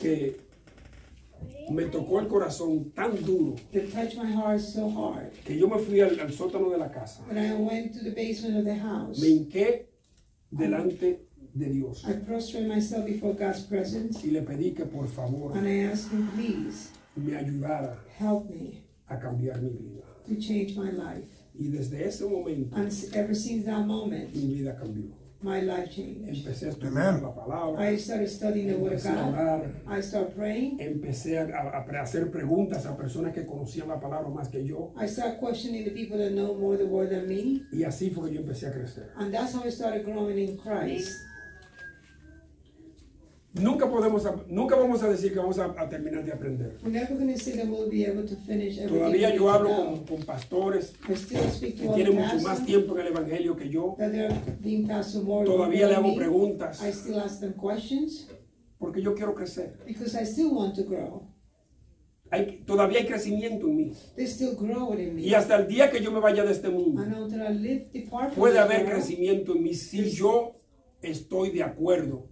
Speaker 1: que me tocó el corazón tan duro
Speaker 2: that touched my heart so hard.
Speaker 1: que yo me fui al sótano de la casa.
Speaker 2: When I went to the basement of the house,
Speaker 1: Me hinqué delante de Dios
Speaker 2: I prostrated myself before God's presence
Speaker 1: y le pedí que por favor
Speaker 2: and I asked Him, please
Speaker 1: me ayudara
Speaker 2: help me
Speaker 1: a cambiar mi vida.
Speaker 2: to change my life.
Speaker 1: Y desde ese momento
Speaker 2: And ever since that moment,
Speaker 1: mi vida cambió.
Speaker 2: my life changed.
Speaker 1: Empecé a estudiar la palabra,
Speaker 2: I started studying the Word of
Speaker 1: empecé a
Speaker 2: God.
Speaker 1: orar,
Speaker 2: I started praying.
Speaker 1: empecé a hacer preguntas a personas que conocían la palabra más que yo.
Speaker 2: I started questioning the people that know more the Word than me.
Speaker 1: Y así fue que yo empecé a crecer.
Speaker 2: And that's how I started growing in Christ.
Speaker 1: Nunca vamos a decir que vamos a terminar de aprender.
Speaker 2: We're never going to say that we'll be able to finish everything.
Speaker 1: Todavía
Speaker 2: we
Speaker 1: yo
Speaker 2: need to
Speaker 1: hablo
Speaker 2: know.
Speaker 1: con pastores
Speaker 2: I still speak
Speaker 1: que
Speaker 2: to other
Speaker 1: tienen mucho más
Speaker 2: pastors
Speaker 1: tiempo en el evangelio que yo.
Speaker 2: that they're being pastored more
Speaker 1: Todavía le
Speaker 2: than
Speaker 1: hago
Speaker 2: me.
Speaker 1: preguntas
Speaker 2: I still ask them questions
Speaker 1: porque yo quiero crecer.
Speaker 2: because I still want to grow.
Speaker 1: Todavía hay crecimiento en mí.
Speaker 2: They still grow in me.
Speaker 1: Y hasta el día que yo me vaya de este mundo,
Speaker 2: And until I live depart from
Speaker 1: puede
Speaker 2: this
Speaker 1: haber
Speaker 2: world,
Speaker 1: crecimiento en mí si yo estoy de acuerdo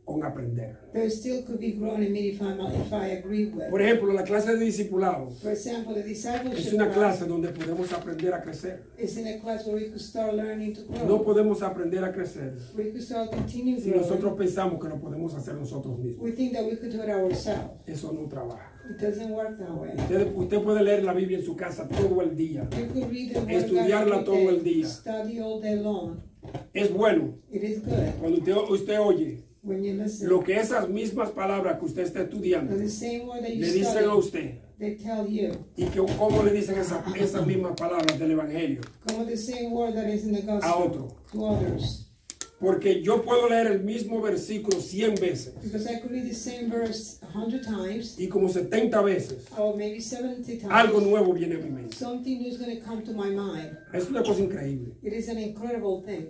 Speaker 1: con aprender.
Speaker 2: There still could be growing in me if I agree with.
Speaker 1: Por ejemplo, la clase de discipulado
Speaker 2: For example, the discipleship
Speaker 1: es una
Speaker 2: class
Speaker 1: clase donde podemos aprender a crecer.
Speaker 2: is in a class where we could start learning to grow.
Speaker 1: No podemos aprender a crecer
Speaker 2: We could start continuing
Speaker 1: si
Speaker 2: growing.
Speaker 1: nosotros pensamos que lo podemos hacer nosotros mismos.
Speaker 2: We think that we could do it ourselves.
Speaker 1: Eso no trabaja.
Speaker 2: It doesn't work that way.
Speaker 1: Usted puede leer la Biblia en su casa todo el día.
Speaker 2: You could read the word
Speaker 1: Estudiarla
Speaker 2: of God
Speaker 1: todo
Speaker 2: every
Speaker 1: el
Speaker 2: day,
Speaker 1: día.
Speaker 2: study all day long.
Speaker 1: Es bueno
Speaker 2: It is good
Speaker 1: cuando usted oye
Speaker 2: when you listen.
Speaker 1: lo que esas mismas palabras que usted está estudiando
Speaker 2: The same word that you
Speaker 1: le dicen a
Speaker 2: study,
Speaker 1: usted
Speaker 2: they tell you.
Speaker 1: y que cómo le dicen esas mismas palabras del Evangelio
Speaker 2: Come with the same word that is in the
Speaker 1: a
Speaker 2: gospel
Speaker 1: otro.
Speaker 2: to others.
Speaker 1: Porque yo puedo leer el mismo versículo 100 veces
Speaker 2: Because I could read the same verse 100 times,
Speaker 1: y como 70 veces
Speaker 2: or maybe 70 times.
Speaker 1: algo nuevo viene a mi mente.
Speaker 2: Something new is going to come to my mind.
Speaker 1: Es una cosa increíble.
Speaker 2: It is an incredible thing.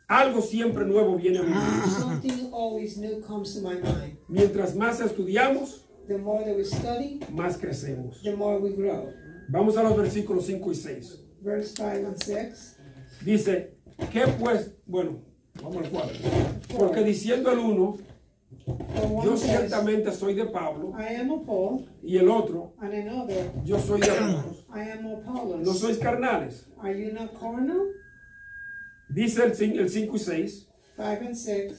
Speaker 1: Algo siempre nuevo viene a mi mente.
Speaker 2: Something always new comes to my mind.
Speaker 1: Mientras más estudiamos,
Speaker 2: The more that we study,
Speaker 1: más crecemos.
Speaker 2: the more we grow.
Speaker 1: Vamos a los versículos 5 y 6.
Speaker 2: Verse 5 and 6.
Speaker 1: Dice, ¿qué pues? Bueno, vamos al 4. Porque diciendo el uno,
Speaker 2: For one
Speaker 1: yo
Speaker 2: says,
Speaker 1: ciertamente soy de Pablo,
Speaker 2: I am of Paul,
Speaker 1: y el otro,
Speaker 2: and another,
Speaker 1: yo soy de Apolos.
Speaker 2: I am of Apollos.
Speaker 1: ¿No sois carnales?
Speaker 2: Are you not carnal?
Speaker 1: Dice el 5 y 6.
Speaker 2: 5 and 6.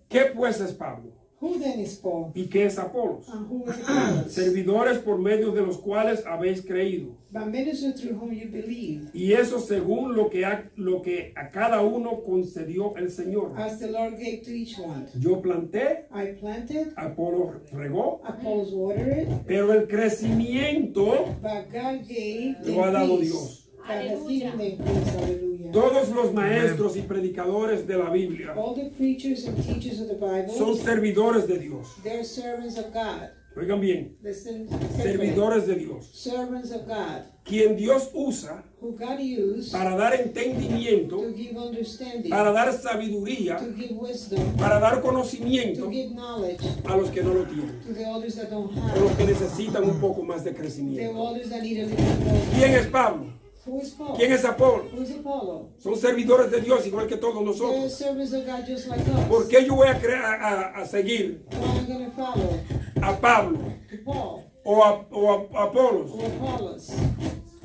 Speaker 1: ¿Qué pues es Pablo?
Speaker 2: Who then is Paul?
Speaker 1: ¿Y qué es Apolos?
Speaker 2: And who is Apollos?
Speaker 1: Servidores por medio de los cuales habéis creído.
Speaker 2: But ministers through whom you believe,
Speaker 1: Y eso según lo que a cada uno concedió el Señor.
Speaker 2: as the Lord gave to each one.
Speaker 1: Yo planté,
Speaker 2: I planted,
Speaker 1: Apolo regó,
Speaker 2: Apollos watered it,
Speaker 1: pero el crecimiento
Speaker 2: but God gave the
Speaker 1: lo ha dado
Speaker 2: increase.
Speaker 1: Dios.
Speaker 2: God has given the increase. Hallelujah.
Speaker 1: Todos los maestros y predicadores de la Biblia
Speaker 2: All the preachers and teachers of the Bible,
Speaker 1: son servidores de Dios.
Speaker 2: they're servants of God.
Speaker 1: Oigan bien,
Speaker 2: Listen carefully.
Speaker 1: servidores de Dios.
Speaker 2: Servants of God,
Speaker 1: Quien Dios usa
Speaker 2: who God used
Speaker 1: para dar entendimiento,
Speaker 2: to give understanding,
Speaker 1: para dar sabiduría,
Speaker 2: to give wisdom,
Speaker 1: para dar
Speaker 2: to
Speaker 1: conocimiento
Speaker 2: give knowledge
Speaker 1: a los que no lo tienen,
Speaker 2: to the others that don't
Speaker 1: a los
Speaker 2: have,
Speaker 1: que necesitan un poco más de
Speaker 2: the
Speaker 1: crecimiento.
Speaker 2: others that need a little more.
Speaker 1: ¿Quién es Pablo?
Speaker 2: Who is Paul?
Speaker 1: ¿Quién es Apolo?
Speaker 2: Who is Apollo?
Speaker 1: Son servidores de Dios igual que todos
Speaker 2: They're
Speaker 1: nosotros.
Speaker 2: servants of God just like us.
Speaker 1: ¿Por qué yo voy a seguir
Speaker 2: Why am I going to follow
Speaker 1: a Pablo
Speaker 2: to Paul
Speaker 1: o a Apolos
Speaker 2: or Apollos?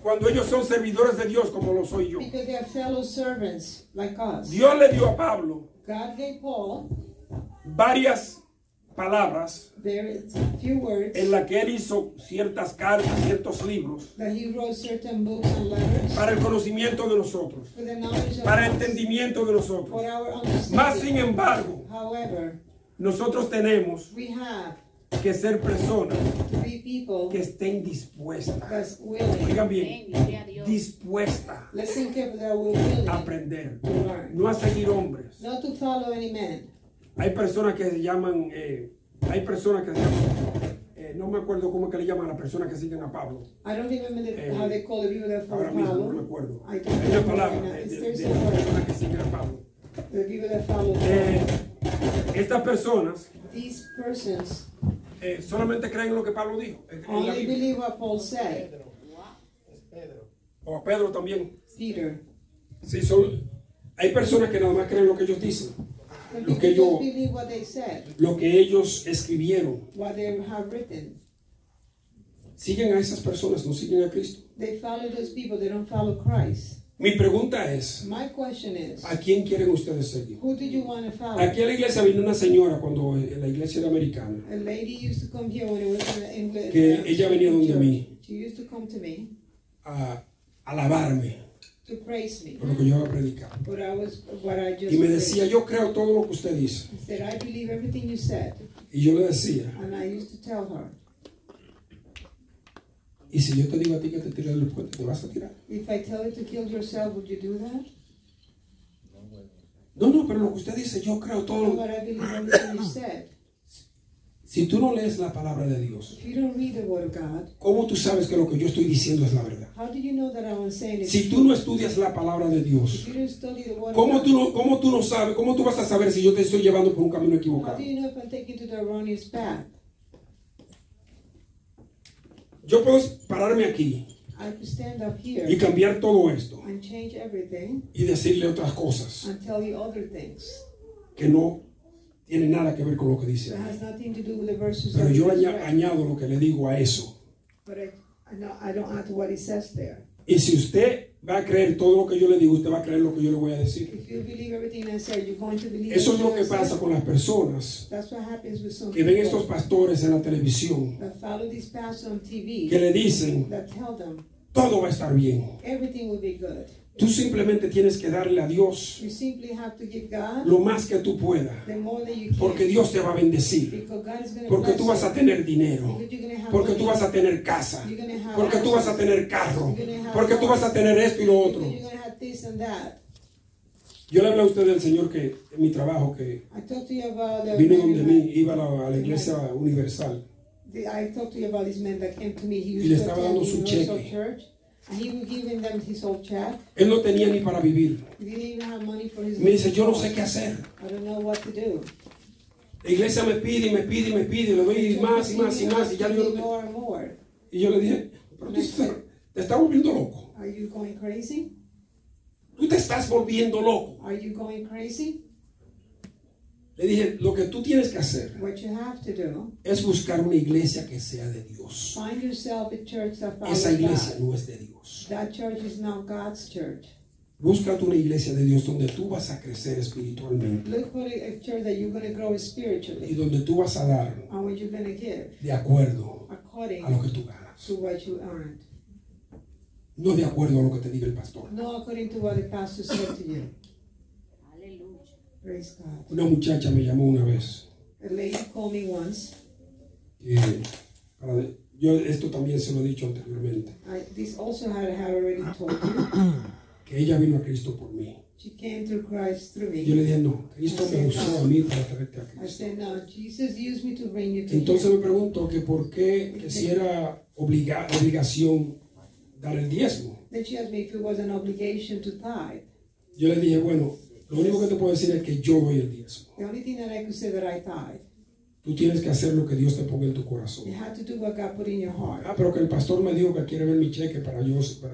Speaker 1: cuando ellos son servidores de Dios como lo soy yo?
Speaker 2: Because they are fellow servants like us.
Speaker 1: Dios le dio a Pablo
Speaker 2: God gave Paul
Speaker 1: varias palabras
Speaker 2: very few words
Speaker 1: en las que él hizo ciertas cartas, ciertos libros
Speaker 2: that he wrote certain books and letters
Speaker 1: para el conocimiento de nosotros,
Speaker 2: for the knowledge of
Speaker 1: para el
Speaker 2: us,
Speaker 1: entendimiento de nosotros.
Speaker 2: for our
Speaker 1: Más sin
Speaker 2: understanding.
Speaker 1: embargo,
Speaker 2: However,
Speaker 1: nosotros tenemos
Speaker 2: we have
Speaker 1: que ser personas
Speaker 2: to be people
Speaker 1: que estén dispuestas.
Speaker 2: that's willing.
Speaker 1: Oigan bien,
Speaker 3: Gloria a Dios.
Speaker 1: dispuesta
Speaker 2: Listen carefully, that we're willing
Speaker 1: a aprender,
Speaker 2: to learn.
Speaker 1: no a seguir hombres.
Speaker 2: Not to follow any man.
Speaker 1: Hay personas que se llaman, no me acuerdo cómo es que le llaman a las personas que siguen a Pablo.
Speaker 2: I don't remember how they call the people that follow
Speaker 1: Ahora mismo no me
Speaker 2: Pablo.
Speaker 1: acuerdo.
Speaker 2: I don't
Speaker 1: Hay una
Speaker 2: remember
Speaker 1: palabra
Speaker 2: right now.
Speaker 1: de
Speaker 2: There's a
Speaker 1: las
Speaker 2: word.
Speaker 1: personas que siguen a Pablo.
Speaker 2: The people that follow
Speaker 1: Estas personas
Speaker 2: these persons
Speaker 1: solamente creen en lo que Pablo dijo en la
Speaker 2: only
Speaker 1: Biblia.
Speaker 2: believe what Paul said.
Speaker 1: O a Pedro también.
Speaker 2: Peter.
Speaker 1: Sí, hay personas que nada más creen lo que ellos dicen,
Speaker 2: The
Speaker 1: Lo
Speaker 2: people
Speaker 1: que
Speaker 2: just
Speaker 1: yo-
Speaker 2: believe what they said,
Speaker 1: lo que ellos escribieron.
Speaker 2: what they have written.
Speaker 1: Siguen a esas personas, no siguen a Cristo.
Speaker 2: They follow those people, they don't follow Christ.
Speaker 1: Mi pregunta es,
Speaker 2: My question is,
Speaker 1: ¿a quién quieren ustedes seguir?
Speaker 2: who did you want to follow?
Speaker 1: Aquí a la iglesia vino una señora cuando en la iglesia era americana,
Speaker 2: A lady used to come here when it was in the
Speaker 1: Que ella venía donde
Speaker 2: church.
Speaker 1: mí.
Speaker 2: She used to come to me
Speaker 1: a alabarme
Speaker 2: to praise me.
Speaker 1: por lo que yo había predicado.
Speaker 2: What I just
Speaker 1: Y me decía,
Speaker 2: preached.
Speaker 1: yo creo todo lo que usted dice.
Speaker 2: I said, I believe everything you said.
Speaker 1: Y yo le decía,
Speaker 2: And I used to tell her,
Speaker 1: y si yo te digo a ti que te tires del puente, ¿te vas a tirar?
Speaker 2: if I tell you to kill yourself, would you do that?
Speaker 1: No, pero lo que usted dice, yo creo todo.
Speaker 2: No, but I believe everything you said.
Speaker 1: Si tú no lees la palabra de Dios,
Speaker 2: If you don't read the word of God,
Speaker 1: ¿cómo tú sabes que lo que yo estoy diciendo es la verdad?
Speaker 2: how do you know that I'm saying it?
Speaker 1: Si tú no estudias la palabra de Dios,
Speaker 2: If you don't study the word
Speaker 1: ¿cómo
Speaker 2: of
Speaker 1: tú
Speaker 2: God,
Speaker 1: no sabes, cómo tú vas a saber si yo te estoy llevando por un camino
Speaker 2: how
Speaker 1: equivocado?
Speaker 2: do you know if I'm taking to the erroneous path?
Speaker 1: Yo puedo pararme aquí
Speaker 2: I could stand up here
Speaker 1: y cambiar todo esto
Speaker 2: and change everything
Speaker 1: y decirle otras cosas
Speaker 2: and tell you other things
Speaker 1: que no tiene nada que ver con lo que dice
Speaker 2: It
Speaker 1: ahí.
Speaker 2: has nothing to do with the verses
Speaker 1: Pero
Speaker 2: that
Speaker 1: yo
Speaker 2: he just read.
Speaker 1: añado lo que le digo a eso.
Speaker 2: But I don't add to what it says there.
Speaker 1: Y si usted va a creer todo lo que yo le digo, usted va a creer lo que yo le voy a decir.
Speaker 2: If you believe everything I said, you're going to believe
Speaker 1: Eso es lo
Speaker 2: everything
Speaker 1: que
Speaker 2: I
Speaker 1: pasa
Speaker 2: said.
Speaker 1: con las personas
Speaker 2: That's what happens with some
Speaker 1: que ven
Speaker 2: people
Speaker 1: estos pastores en la televisión,
Speaker 2: that follow these pastors on TV
Speaker 1: que le dicen,
Speaker 2: that tell them
Speaker 1: todo va a estar bien.
Speaker 2: everything will be good.
Speaker 1: Tú simplemente tienes que darle a Dios
Speaker 2: You simply have to give God
Speaker 1: lo más que tú puedas,
Speaker 2: the more that you can.
Speaker 1: porque Dios te va a bendecir,
Speaker 2: Because God is going to
Speaker 1: porque
Speaker 2: bless
Speaker 1: tú vas a
Speaker 2: you.
Speaker 1: tener dinero,
Speaker 2: Because you're going to have
Speaker 1: porque tú
Speaker 2: money.
Speaker 1: vas a tener casa,
Speaker 2: You're going to have
Speaker 1: porque tú vas a
Speaker 2: houses.
Speaker 1: tener carro,
Speaker 2: You're going to have
Speaker 1: porque tú vas a
Speaker 2: cars.
Speaker 1: tener esto y lo otro.
Speaker 2: Because you're going to have this and that.
Speaker 1: Yo le hablé a usted del Señor que en mi trabajo que
Speaker 2: I talked to you about the
Speaker 1: vino
Speaker 2: man
Speaker 1: donde
Speaker 2: in
Speaker 1: mí, iba a la iglesia universal.
Speaker 2: I talked to you about this man that came to me. He
Speaker 1: Y le
Speaker 2: used to
Speaker 1: estaba
Speaker 2: attend
Speaker 1: dando su
Speaker 2: Universal
Speaker 1: cheque.
Speaker 2: Church. And he was giving them his old check.
Speaker 1: Él no tenía ni para vivir.
Speaker 2: He didn't even have money for his
Speaker 1: Me dice, yo no sé qué hacer.
Speaker 2: I don't know what to do.
Speaker 1: La iglesia me pide y me pide y me pide, le doy más y más y más. Y ya yo,
Speaker 2: More and more.
Speaker 1: y yo le dije, pero tú te estás volviendo loco.
Speaker 2: Are you going crazy?
Speaker 1: Tú te estás volviendo loco.
Speaker 2: Are you going crazy?
Speaker 1: Le dije, lo que tú tienes que hacer
Speaker 2: What you have to do,
Speaker 1: es buscar una iglesia que sea de Dios.
Speaker 2: find yourself a church that follows
Speaker 1: Esa iglesia
Speaker 2: God.
Speaker 1: no es de Dios.
Speaker 2: That church is not God's church.
Speaker 1: Búscate una iglesia de Dios donde tú vas a crecer espiritualmente
Speaker 2: Look for a church that you're going to grow
Speaker 1: y
Speaker 2: spiritually
Speaker 1: donde tú vas a dar
Speaker 2: and what you're going to give
Speaker 1: de acuerdo
Speaker 2: according
Speaker 1: a lo que tú ganas.
Speaker 2: to what you earned.
Speaker 1: No de acuerdo a lo que te diga el pastor.
Speaker 2: No according to what the pastor said to you.
Speaker 3: Aleluya.
Speaker 2: Praise God.
Speaker 1: Una muchacha me llamó una vez.
Speaker 2: A lady called me once.
Speaker 1: Yo esto también se lo he dicho anteriormente.
Speaker 2: This also I had already told you.
Speaker 1: Que ella vino a Cristo por mí.
Speaker 2: She came through Christ through
Speaker 1: Yo le
Speaker 2: me.
Speaker 1: dije, no, Cristo me usó a mí para traerte a
Speaker 2: I
Speaker 1: Cristo.
Speaker 2: said, no, Jesus used me to bring you to
Speaker 1: Entonces
Speaker 2: Him.
Speaker 1: me preguntó que por qué, que si era obligación dar el diezmo.
Speaker 2: Then she asked me if it was an obligation to tithe.
Speaker 1: Yo le dije, bueno, lo único que te puedo decir es que yo doy el diezmo.
Speaker 2: The only thing that I could say that I tithe.
Speaker 1: Tú tienes que hacer lo que Dios te ponga en tu
Speaker 2: You
Speaker 1: corazón.
Speaker 2: have to do what God put in your heart.
Speaker 1: Ah, pero que el pastor me dijo que quiere ver mi cheque para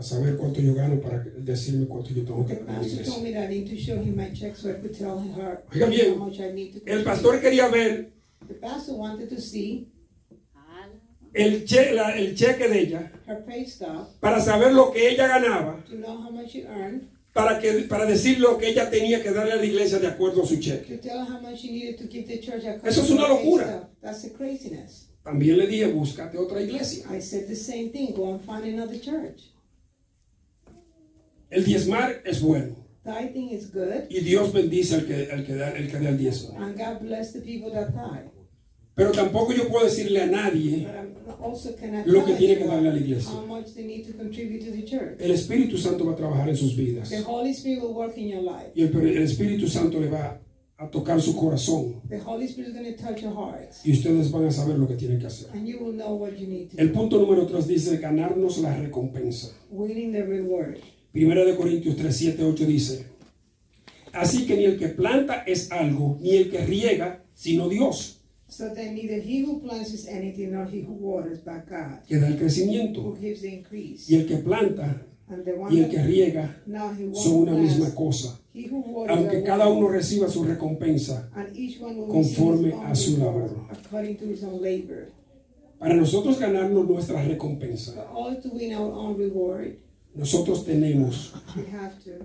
Speaker 1: saber cuánto yo gano, para decirme cuánto yo tengo que
Speaker 2: The
Speaker 1: dar a la
Speaker 2: pastor told
Speaker 1: iglesia.
Speaker 2: me that I need to show him my check so I could tell her
Speaker 1: Oiga bien,
Speaker 2: how much I need to
Speaker 1: El
Speaker 2: contribute.
Speaker 1: pastor quería ver
Speaker 2: The pastor wanted to see
Speaker 1: el cheque de ella
Speaker 2: her pay stub
Speaker 1: para saber lo que ella ganaba,
Speaker 2: to know how much she earned,
Speaker 1: para decir lo que ella tenía que darle a la iglesia de acuerdo a su cheque.
Speaker 2: to tell her how much she needed to give the church.
Speaker 1: Eso es una locura.
Speaker 2: That's a craziness.
Speaker 1: También le dije, búscate otra iglesia.
Speaker 2: I said the same thing. Go and find another church.
Speaker 1: El diezmar es bueno
Speaker 2: Tithing is good,
Speaker 1: y Dios bendice al que da el diezmo.
Speaker 2: and God bless the people that tithe.
Speaker 1: Pero tampoco yo puedo decirle a nadie
Speaker 2: But I also cannot
Speaker 1: lo que
Speaker 2: tell
Speaker 1: tiene que darle a la
Speaker 2: anyone
Speaker 1: iglesia.
Speaker 2: how much they need to contribute to the church.
Speaker 1: El Espíritu Santo va a trabajar en sus vidas
Speaker 2: The Holy Spirit will work in your life.
Speaker 1: y el Espíritu Santo le va a tocar su corazón
Speaker 2: The Holy Spirit is going to touch your hearts,
Speaker 1: y ustedes van a saber lo que tienen que hacer.
Speaker 2: and you will know what you need to
Speaker 1: El
Speaker 2: do.
Speaker 1: punto número 3 dice ganarnos la recompensa.
Speaker 2: Waiting the reward.
Speaker 1: Primera de Corintios 3, 7, 8 dice, así que ni el que planta es algo, ni el que riega, sino Dios,
Speaker 2: So then neither he who plants is anything, nor he who waters, but God,
Speaker 1: que da el
Speaker 2: who
Speaker 1: crecimiento.
Speaker 2: gives the increase.
Speaker 1: Y el que planta
Speaker 2: And the one
Speaker 1: y el que
Speaker 2: that
Speaker 1: riega
Speaker 2: now he
Speaker 1: son una
Speaker 2: plants,
Speaker 1: misma cosa,
Speaker 2: he who waters
Speaker 1: aunque
Speaker 2: are
Speaker 1: cada
Speaker 2: one,
Speaker 1: uno reciba su recompensa
Speaker 2: and each one will
Speaker 1: conforme
Speaker 2: receive his own
Speaker 1: a su
Speaker 2: reward,
Speaker 1: labor.
Speaker 2: according to his own labor.
Speaker 1: Para nosotros ganarnos nuestra recompensa,
Speaker 2: But all to win our own reward,
Speaker 1: nosotros tenemos
Speaker 2: we have to.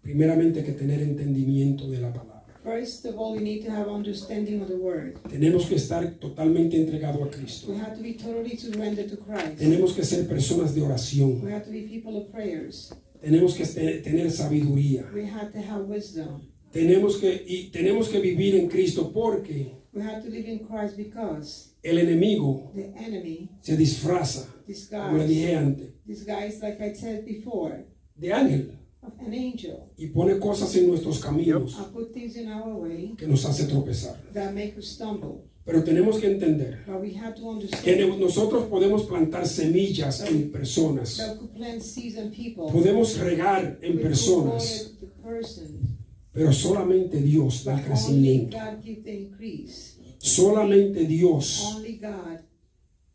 Speaker 1: primeramente que tener entendimiento de la palabra.
Speaker 2: First of all, we need to have understanding of the word.
Speaker 1: Tenemos que estar totalmente entregados a Cristo.
Speaker 2: We have to be totally surrendered to Christ.
Speaker 1: Tenemos que ser personas de oración.
Speaker 2: We have to be people of prayers.
Speaker 1: Tenemos que tener sabiduría.
Speaker 2: We have to have wisdom.
Speaker 1: Tenemos que vivir en Cristo porque
Speaker 2: We have to live in Christ because
Speaker 1: el enemigo
Speaker 2: the enemy
Speaker 1: se disfraza, como le dije antes,
Speaker 2: disguised, like I said before,
Speaker 1: de ángel
Speaker 2: of an angel,
Speaker 1: y pone cosas en nuestros caminos
Speaker 2: and put things in our way
Speaker 1: que nos hace tropezar.
Speaker 2: that make us stumble.
Speaker 1: Pero tenemos que entender
Speaker 2: But we have to
Speaker 1: que
Speaker 2: understand
Speaker 1: nosotros podemos plantar semillas en personas,
Speaker 2: that we could plant seeds in people.
Speaker 1: podemos regar en
Speaker 2: We could
Speaker 1: personas,
Speaker 2: water the person.
Speaker 1: pero solamente Dios da el
Speaker 2: But only
Speaker 1: crecimiento.
Speaker 2: God gives the increase.
Speaker 1: Solamente Dios
Speaker 2: Only God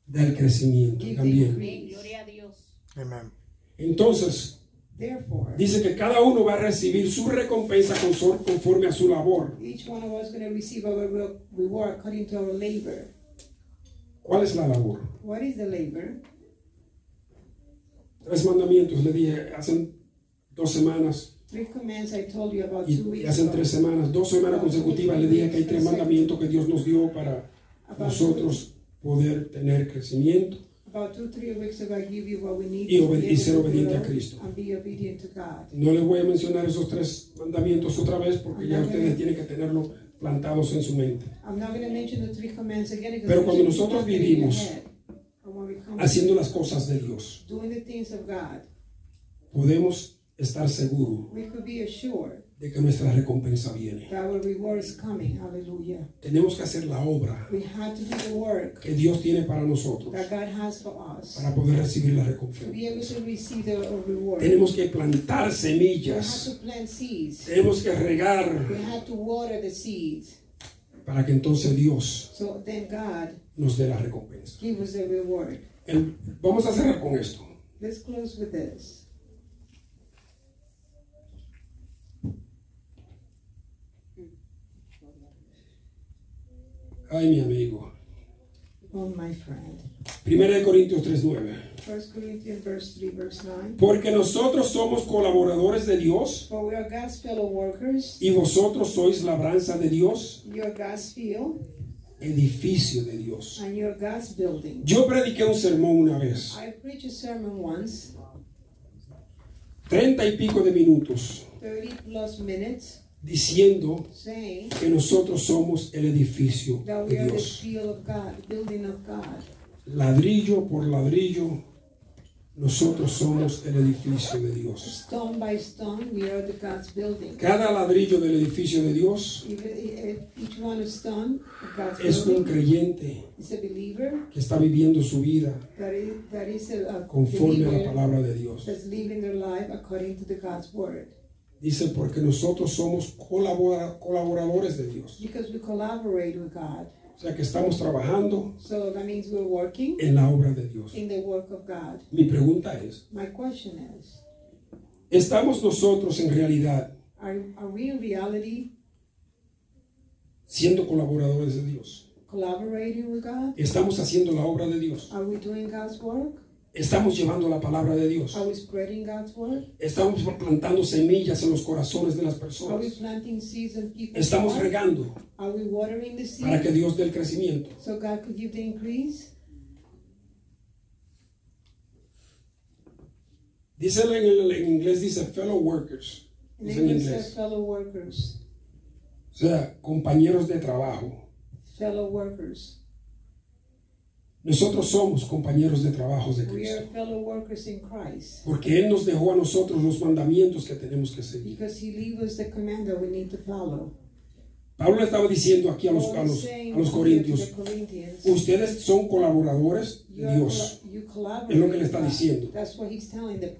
Speaker 1: da el crecimiento
Speaker 2: gives the
Speaker 1: también.
Speaker 2: increase.
Speaker 3: Gloria a Dios.
Speaker 4: Amen.
Speaker 1: Entonces,
Speaker 2: Therefore,
Speaker 1: dice que cada uno va a recibir su recompensa conforme a su labor.
Speaker 2: each one of us is going to receive our reward according to our labor.
Speaker 1: ¿Cuál es la labor?
Speaker 2: What is the labor?
Speaker 1: 3 mandamientos, le dije hace 2 semanas
Speaker 2: 3 commands I told you about
Speaker 1: y
Speaker 2: 2 weeks
Speaker 1: hace 3
Speaker 2: ago.
Speaker 1: semanas, 2 semanas consecutivas le dije que hay 3 mandamientos que Dios nos dio para nosotros poder tener crecimiento
Speaker 2: About 2-3 weeks ago, I give you what we need
Speaker 1: y
Speaker 2: to be able
Speaker 1: ser
Speaker 2: to
Speaker 1: obediente a
Speaker 2: grow
Speaker 1: Cristo.
Speaker 2: and be obedient to God.
Speaker 1: No les voy a mencionar esos 3 mandamientos otra vez porque ya ustedes tienen que tenerlo plantados en su mente.
Speaker 2: I'm not going to mention the 3 commands again because
Speaker 1: Pero cuando
Speaker 2: it's
Speaker 1: nosotros
Speaker 2: not getting in your
Speaker 1: vivimos
Speaker 2: head. But when we come
Speaker 1: haciendo las cosas de Dios,
Speaker 2: doing the things of God,
Speaker 1: podemos estar seguros
Speaker 2: we could be assured
Speaker 1: de que nuestra recompensa viene.
Speaker 2: that our reward is coming. Hallelujah.
Speaker 1: Tenemos que hacer la obra
Speaker 2: We have to do the work
Speaker 1: que Dios tiene para nosotros
Speaker 2: that God has for us
Speaker 1: para poder recibir la
Speaker 2: to be
Speaker 1: recompensa.
Speaker 2: able to receive the reward.
Speaker 1: Tenemos que plantar
Speaker 2: We have
Speaker 1: semillas,
Speaker 2: to plant seeds.
Speaker 1: tenemos que regar
Speaker 2: We have to water the seeds.
Speaker 1: para que entonces Dios
Speaker 2: So then God
Speaker 1: nos dé la recompensa.
Speaker 2: give us the reward.
Speaker 1: Vamos a cerrar con esto.
Speaker 2: Let's close with this.
Speaker 1: Ay, mi amigo.
Speaker 2: Oh, my friend.
Speaker 1: 1 Corintios 3:9.
Speaker 2: 1 Corinthians verse 3, verse 9.
Speaker 1: Porque nosotros somos colaboradores de Dios
Speaker 2: For we are God's fellow workers.
Speaker 1: y vosotros sois labranza de Dios,
Speaker 2: You are God's field,
Speaker 1: edificio de Dios.
Speaker 2: and you are God's building.
Speaker 1: Yo prediqué un sermón una vez,
Speaker 2: I preached a sermon once,
Speaker 1: 30 y pico de minutos,
Speaker 2: 30 plus minutes,
Speaker 1: diciendo
Speaker 2: saying
Speaker 1: que nosotros somos el edificio
Speaker 2: that we
Speaker 1: de
Speaker 2: are the
Speaker 1: Dios.
Speaker 2: field of God, the building of God.
Speaker 1: Ladrillo por ladrillo, nosotros somos el edificio de Dios.
Speaker 2: Stone by stone, we are the God's building.
Speaker 1: Cada ladrillo del edificio de Dios
Speaker 2: Each one is stone of God's
Speaker 1: es un
Speaker 2: building.
Speaker 1: creyente
Speaker 2: Is a believer
Speaker 1: que está viviendo su vida
Speaker 2: that is a
Speaker 1: conforme a la
Speaker 2: believer
Speaker 1: palabra de Dios.
Speaker 2: that's living their life according to the God's word.
Speaker 1: Dice, porque nosotros somos colaboradores de Dios.
Speaker 2: Because we collaborate with God.
Speaker 1: O sea que estamos trabajando
Speaker 2: So that means we're working
Speaker 1: en la obra de Dios.
Speaker 2: in the work of God.
Speaker 1: Mi pregunta es,
Speaker 2: My question is,
Speaker 1: ¿estamos nosotros en realidad
Speaker 2: are we in reality
Speaker 1: siendo colaboradores de Dios?
Speaker 2: collaborating with God?
Speaker 1: ¿Estamos haciendo la obra de Dios?
Speaker 2: Are we doing God's work?
Speaker 1: ¿Estamos llevando la palabra de Dios?
Speaker 2: Are we spreading God's word?
Speaker 1: ¿Estamos plantando semillas en los corazones de las
Speaker 2: Are we
Speaker 1: personas?
Speaker 2: planting seeds in people's
Speaker 1: ¿Estamos
Speaker 2: hearts?
Speaker 1: regando
Speaker 2: Are we watering the
Speaker 1: para que
Speaker 2: seed
Speaker 1: Dios dé el crecimiento?
Speaker 2: so God could give the increase?
Speaker 1: Dice en inglés, dice fellow workers.
Speaker 2: In
Speaker 1: Dice en
Speaker 2: English,
Speaker 1: inglés.
Speaker 2: says fellow workers.
Speaker 1: O sea, compañeros de trabajo.
Speaker 2: Fellow workers.
Speaker 1: Nosotros somos compañeros de trabajo de
Speaker 2: We are
Speaker 1: Cristo.
Speaker 2: fellow workers in Christ.
Speaker 1: Porque Él nos dejó a nosotros los mandamientos que tenemos que seguir.
Speaker 2: Because He leaves us the command that we need to follow.
Speaker 1: Pablo le estaba diciendo aquí a los corintios, ustedes son colaboradores de Dios. Es lo que le está diciendo.
Speaker 2: That's what he's telling the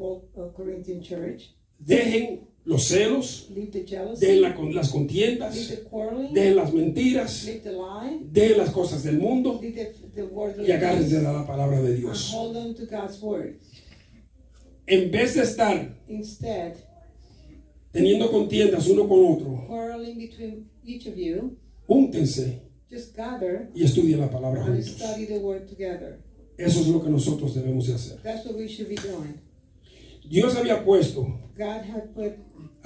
Speaker 2: Corinthian church.
Speaker 1: Dejen los celos,
Speaker 2: Leave the jealousy,
Speaker 1: dejen las
Speaker 2: leave
Speaker 1: contiendas,
Speaker 2: the quarreling,
Speaker 1: dejen las mentiras,
Speaker 2: leave the lie,
Speaker 1: dejen las cosas del mundo
Speaker 2: leave the worldly
Speaker 1: y agárrense
Speaker 2: things,
Speaker 1: a la palabra de
Speaker 2: and
Speaker 1: Dios.
Speaker 2: hold on to God's word.
Speaker 1: En vez de estar
Speaker 2: Instead,
Speaker 1: teniendo contiendas uno con otro,
Speaker 2: quarreling between each of you,
Speaker 1: júntense
Speaker 2: just gather
Speaker 1: y estudien la palabra
Speaker 2: and
Speaker 1: juntos.
Speaker 2: study the word together.
Speaker 1: Eso es lo que nosotros debemos de hacer.
Speaker 2: That's what we should be doing.
Speaker 1: Dios había puesto
Speaker 2: God had put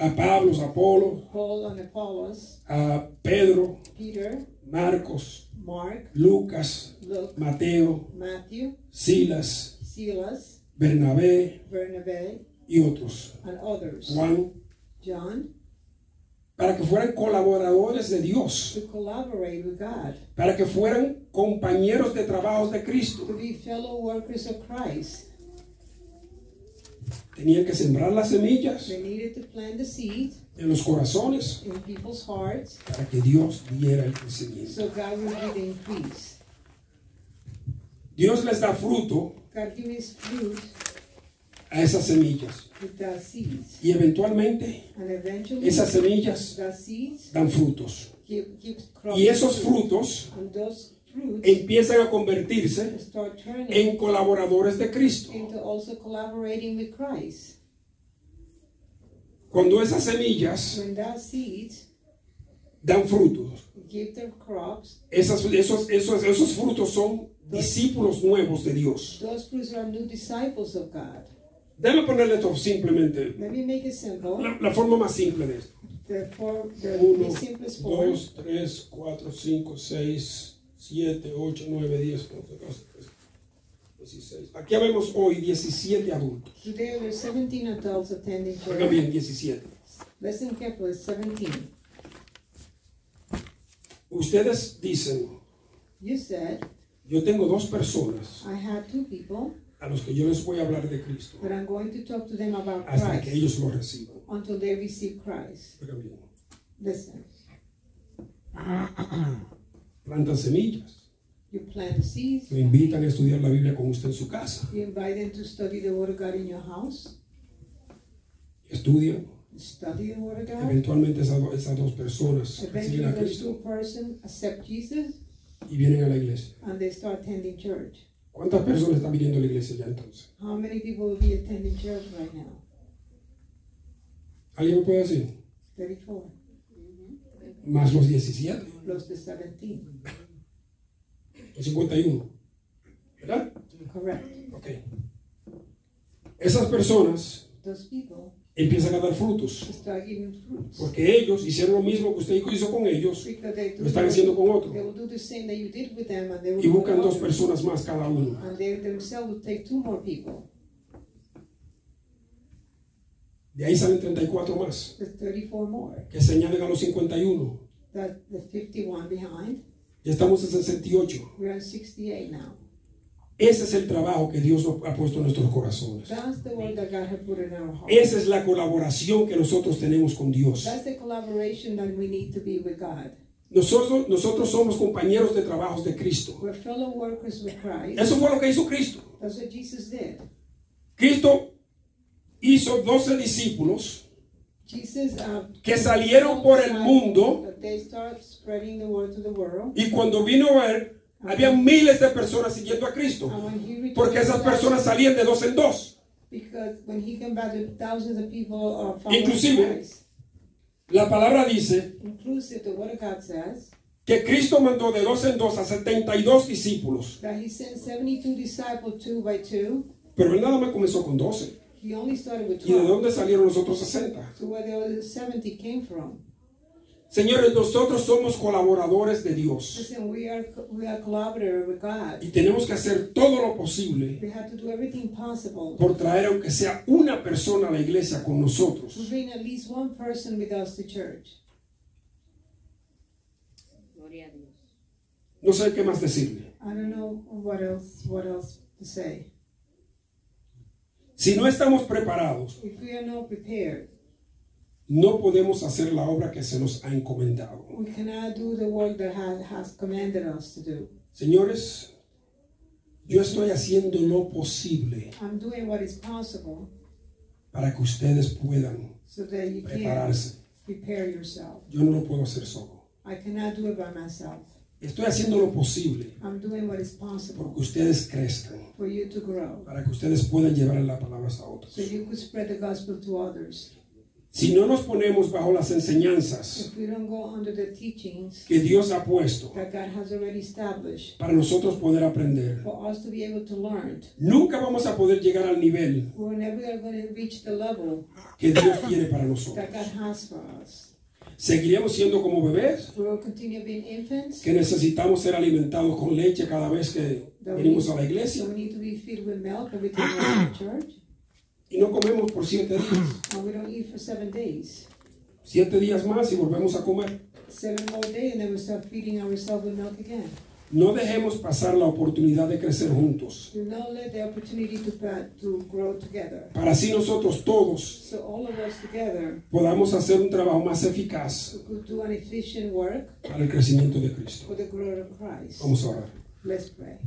Speaker 1: a Pablo, a Apolo,
Speaker 2: Paul and Apollos,
Speaker 1: a Pedro,
Speaker 2: Peter,
Speaker 1: Marcos,
Speaker 2: Mark,
Speaker 1: Lucas,
Speaker 2: Luke,
Speaker 1: Mateo,
Speaker 2: Matthew,
Speaker 1: Silas,
Speaker 2: Silas,
Speaker 1: Bernabé
Speaker 2: Barnabas,
Speaker 1: y otros,
Speaker 2: and others.
Speaker 1: Juan,
Speaker 2: John,
Speaker 1: para que fueran colaboradores de Dios,
Speaker 2: to collaborate with God,
Speaker 1: para que fueran compañeros de trabajos de
Speaker 2: to
Speaker 1: Cristo.
Speaker 2: be fellow workers of Christ.
Speaker 1: Tenían que sembrar las semillas
Speaker 2: They needed to plant the seed
Speaker 1: en los corazones
Speaker 2: in people's hearts
Speaker 1: para que Dios diera el crecimiento.
Speaker 2: so God will give the increase.
Speaker 1: Dios les da fruto
Speaker 2: God gives fruit
Speaker 1: a esas semillas
Speaker 2: with the seeds.
Speaker 1: y eventualmente
Speaker 2: And eventually,
Speaker 1: esas semillas
Speaker 2: the seeds
Speaker 1: dan frutos.
Speaker 2: give crop
Speaker 1: Y esos
Speaker 2: fruit.
Speaker 1: frutos
Speaker 2: And those fruits
Speaker 1: empiezan a convertirse
Speaker 2: start turning
Speaker 1: en colaboradores de Cristo.
Speaker 2: into also collaborating with Christ.
Speaker 1: Cuando esas semillas
Speaker 2: when that seeds
Speaker 1: dan frutos,
Speaker 2: give their crops,
Speaker 1: esos frutos son discípulos nuevos de Dios.
Speaker 2: those fruits are new disciples of God.
Speaker 1: Déjame ponerle esto simplemente,
Speaker 2: Let me make it simple.
Speaker 1: la forma más simple de esto.
Speaker 2: The
Speaker 1: 1,
Speaker 2: simplest form.
Speaker 1: 2, 3, 4, 5, 6, 7, 8, 9, 10, 16. Aquí vemos hoy 17 adultos.
Speaker 2: Today there's 17 adults attending
Speaker 1: Oiga
Speaker 2: church.
Speaker 1: bien, 17.
Speaker 2: Listen carefully, 17.
Speaker 1: Ustedes dicen,
Speaker 2: You said,
Speaker 1: yo tengo dos personas
Speaker 2: I have two people,
Speaker 1: a los que yo les voy a hablar de Cristo
Speaker 2: but I'm going to talk to them about
Speaker 1: hasta que
Speaker 2: Christ
Speaker 1: ellos lo reciban.
Speaker 2: until they receive Christ.
Speaker 1: Oiga bien.
Speaker 2: Listen,
Speaker 1: Plantan semillas.
Speaker 2: you plant seeds,
Speaker 1: Lo invitan a estudiar la Biblia con usted en su casa.
Speaker 2: you invite them to study the Word of God in your house,
Speaker 1: Estudian.
Speaker 2: study the Word of God.
Speaker 1: Eventualmente esas dos personas
Speaker 2: Eventually
Speaker 1: reciben a
Speaker 2: those two
Speaker 1: Cristo
Speaker 2: persons accept Jesus
Speaker 1: y vienen a la iglesia.
Speaker 2: and they start attending church.
Speaker 1: ¿Cuántas personas están viniendo a la iglesia ya entonces?
Speaker 2: How many people will be attending church right now?
Speaker 1: ¿Alguien me puede decir?
Speaker 2: 34,
Speaker 1: Más los 17,
Speaker 2: plus the 17.
Speaker 1: los 51. ¿Verdad?
Speaker 2: Correct.
Speaker 1: Ok. Esas personas
Speaker 2: Those people
Speaker 1: empiezan a dar frutos.
Speaker 2: start giving fruits.
Speaker 1: Porque ellos hicieron lo mismo que usted hizo con ellos
Speaker 2: Because they
Speaker 1: lo están haciendo con otro.
Speaker 2: They will do the same that you did with them, and they will
Speaker 1: y buscan
Speaker 2: do
Speaker 1: dos
Speaker 2: others.
Speaker 1: personas más cada uno.
Speaker 2: And they themselves will take 2 more people.
Speaker 1: De ahí salen 34 más
Speaker 2: There's 34 more.
Speaker 1: que se añaden a los 51.
Speaker 2: That's the 51 behind.
Speaker 1: Ya estamos en 68.
Speaker 2: We're on 68 now.
Speaker 1: Ese es el trabajo que Dios ha puesto en nuestros corazones.
Speaker 2: That's the word that God has put in our hearts.
Speaker 1: Esa es la colaboración que nosotros tenemos con Dios.
Speaker 2: That's the collaboration that we need to be with God.
Speaker 1: Nosotros somos compañeros de trabajos de Cristo.
Speaker 2: We're fellow workers with Christ.
Speaker 1: Eso fue lo que hizo Cristo.
Speaker 2: That's what Jesus did.
Speaker 1: Cristo hizo 12 discípulos
Speaker 2: Jesus
Speaker 1: que salieron por el mundo,
Speaker 2: they start spreading the word to the world.
Speaker 1: y cuando vino a ver, había miles de personas siguiendo a Cristo,
Speaker 2: And when he returned
Speaker 1: porque esas personas salían de dos en dos.
Speaker 2: because when he came back, thousands of people are following
Speaker 1: Inclusive,
Speaker 2: Christ.
Speaker 1: la palabra dice
Speaker 2: Inclusive, the word of God says
Speaker 1: que Cristo mandó de dos en dos a 72 discípulos,
Speaker 2: that he sent 72 disciples 2 by 2.
Speaker 1: pero él nada más comenzó con 12.
Speaker 2: He only started with
Speaker 1: ¿Y de
Speaker 2: 12.
Speaker 1: dónde salieron los otros 60?
Speaker 2: So where the other 70 came from.
Speaker 1: Señores, nosotros somos colaboradores de Dios
Speaker 2: Listen, we are collaborators with God.
Speaker 1: y tenemos que hacer todo lo posible
Speaker 2: We have to do everything possible
Speaker 1: por traer aunque sea una persona a la iglesia con
Speaker 2: to
Speaker 1: nosotros.
Speaker 2: bring at least one person with us to church.
Speaker 3: Gloria a Dios.
Speaker 1: No sé qué más decirle.
Speaker 2: I don't know what else to say.
Speaker 1: Si no estamos preparados,
Speaker 2: If we are not prepared,
Speaker 1: no podemos hacer la obra que se nos ha encomendado.
Speaker 2: we cannot do the work that has commanded us to do.
Speaker 1: Señores, yo estoy haciendo lo posible
Speaker 2: I'm doing what is possible
Speaker 1: para que ustedes puedan
Speaker 2: so that you can
Speaker 1: prepararse.
Speaker 2: prepare yourself.
Speaker 1: Yo no lo puedo hacer solo.
Speaker 2: I cannot do it by myself.
Speaker 1: Estoy haciendo lo posible
Speaker 2: I'm doing what is possible
Speaker 1: porque ustedes crezcan,
Speaker 2: for you to grow,
Speaker 1: para que ustedes puedan llevar la palabra a otros.
Speaker 2: so you could spread the gospel to others.
Speaker 1: Si no nos ponemos bajo las enseñanzas
Speaker 2: If we don't go under the teachings
Speaker 1: que Dios ha puesto
Speaker 2: that God has already established
Speaker 1: para nosotros poder aprender,
Speaker 2: for us to be able to learn,
Speaker 1: nunca vamos a poder llegar al nivel
Speaker 2: we're never going to reach the level
Speaker 1: que Dios quiere para nosotros.
Speaker 2: that God has for us.
Speaker 1: Seguiremos siendo como bebés
Speaker 2: We will continue being infants.
Speaker 1: que necesitamos ser alimentados con leche cada vez que venimos a la iglesia
Speaker 2: So we need to be fed with milk every time we go to church.
Speaker 1: y no comemos por 7 días.
Speaker 2: And we don't eat for 7 days.
Speaker 1: 7 días más y volvemos a comer.
Speaker 2: 7 more days, and then we start feeding ourselves with milk again.
Speaker 1: No dejemos pasar la oportunidad de crecer juntos,
Speaker 2: Do not let the opportunity to grow together.
Speaker 1: para así nosotros todos
Speaker 2: So all of us together
Speaker 1: podamos hacer un trabajo más eficaz
Speaker 2: we could do an efficient work
Speaker 1: para el crecimiento de Cristo.
Speaker 2: for the growth of Christ.
Speaker 1: Vamos a orar.
Speaker 2: Let's pray.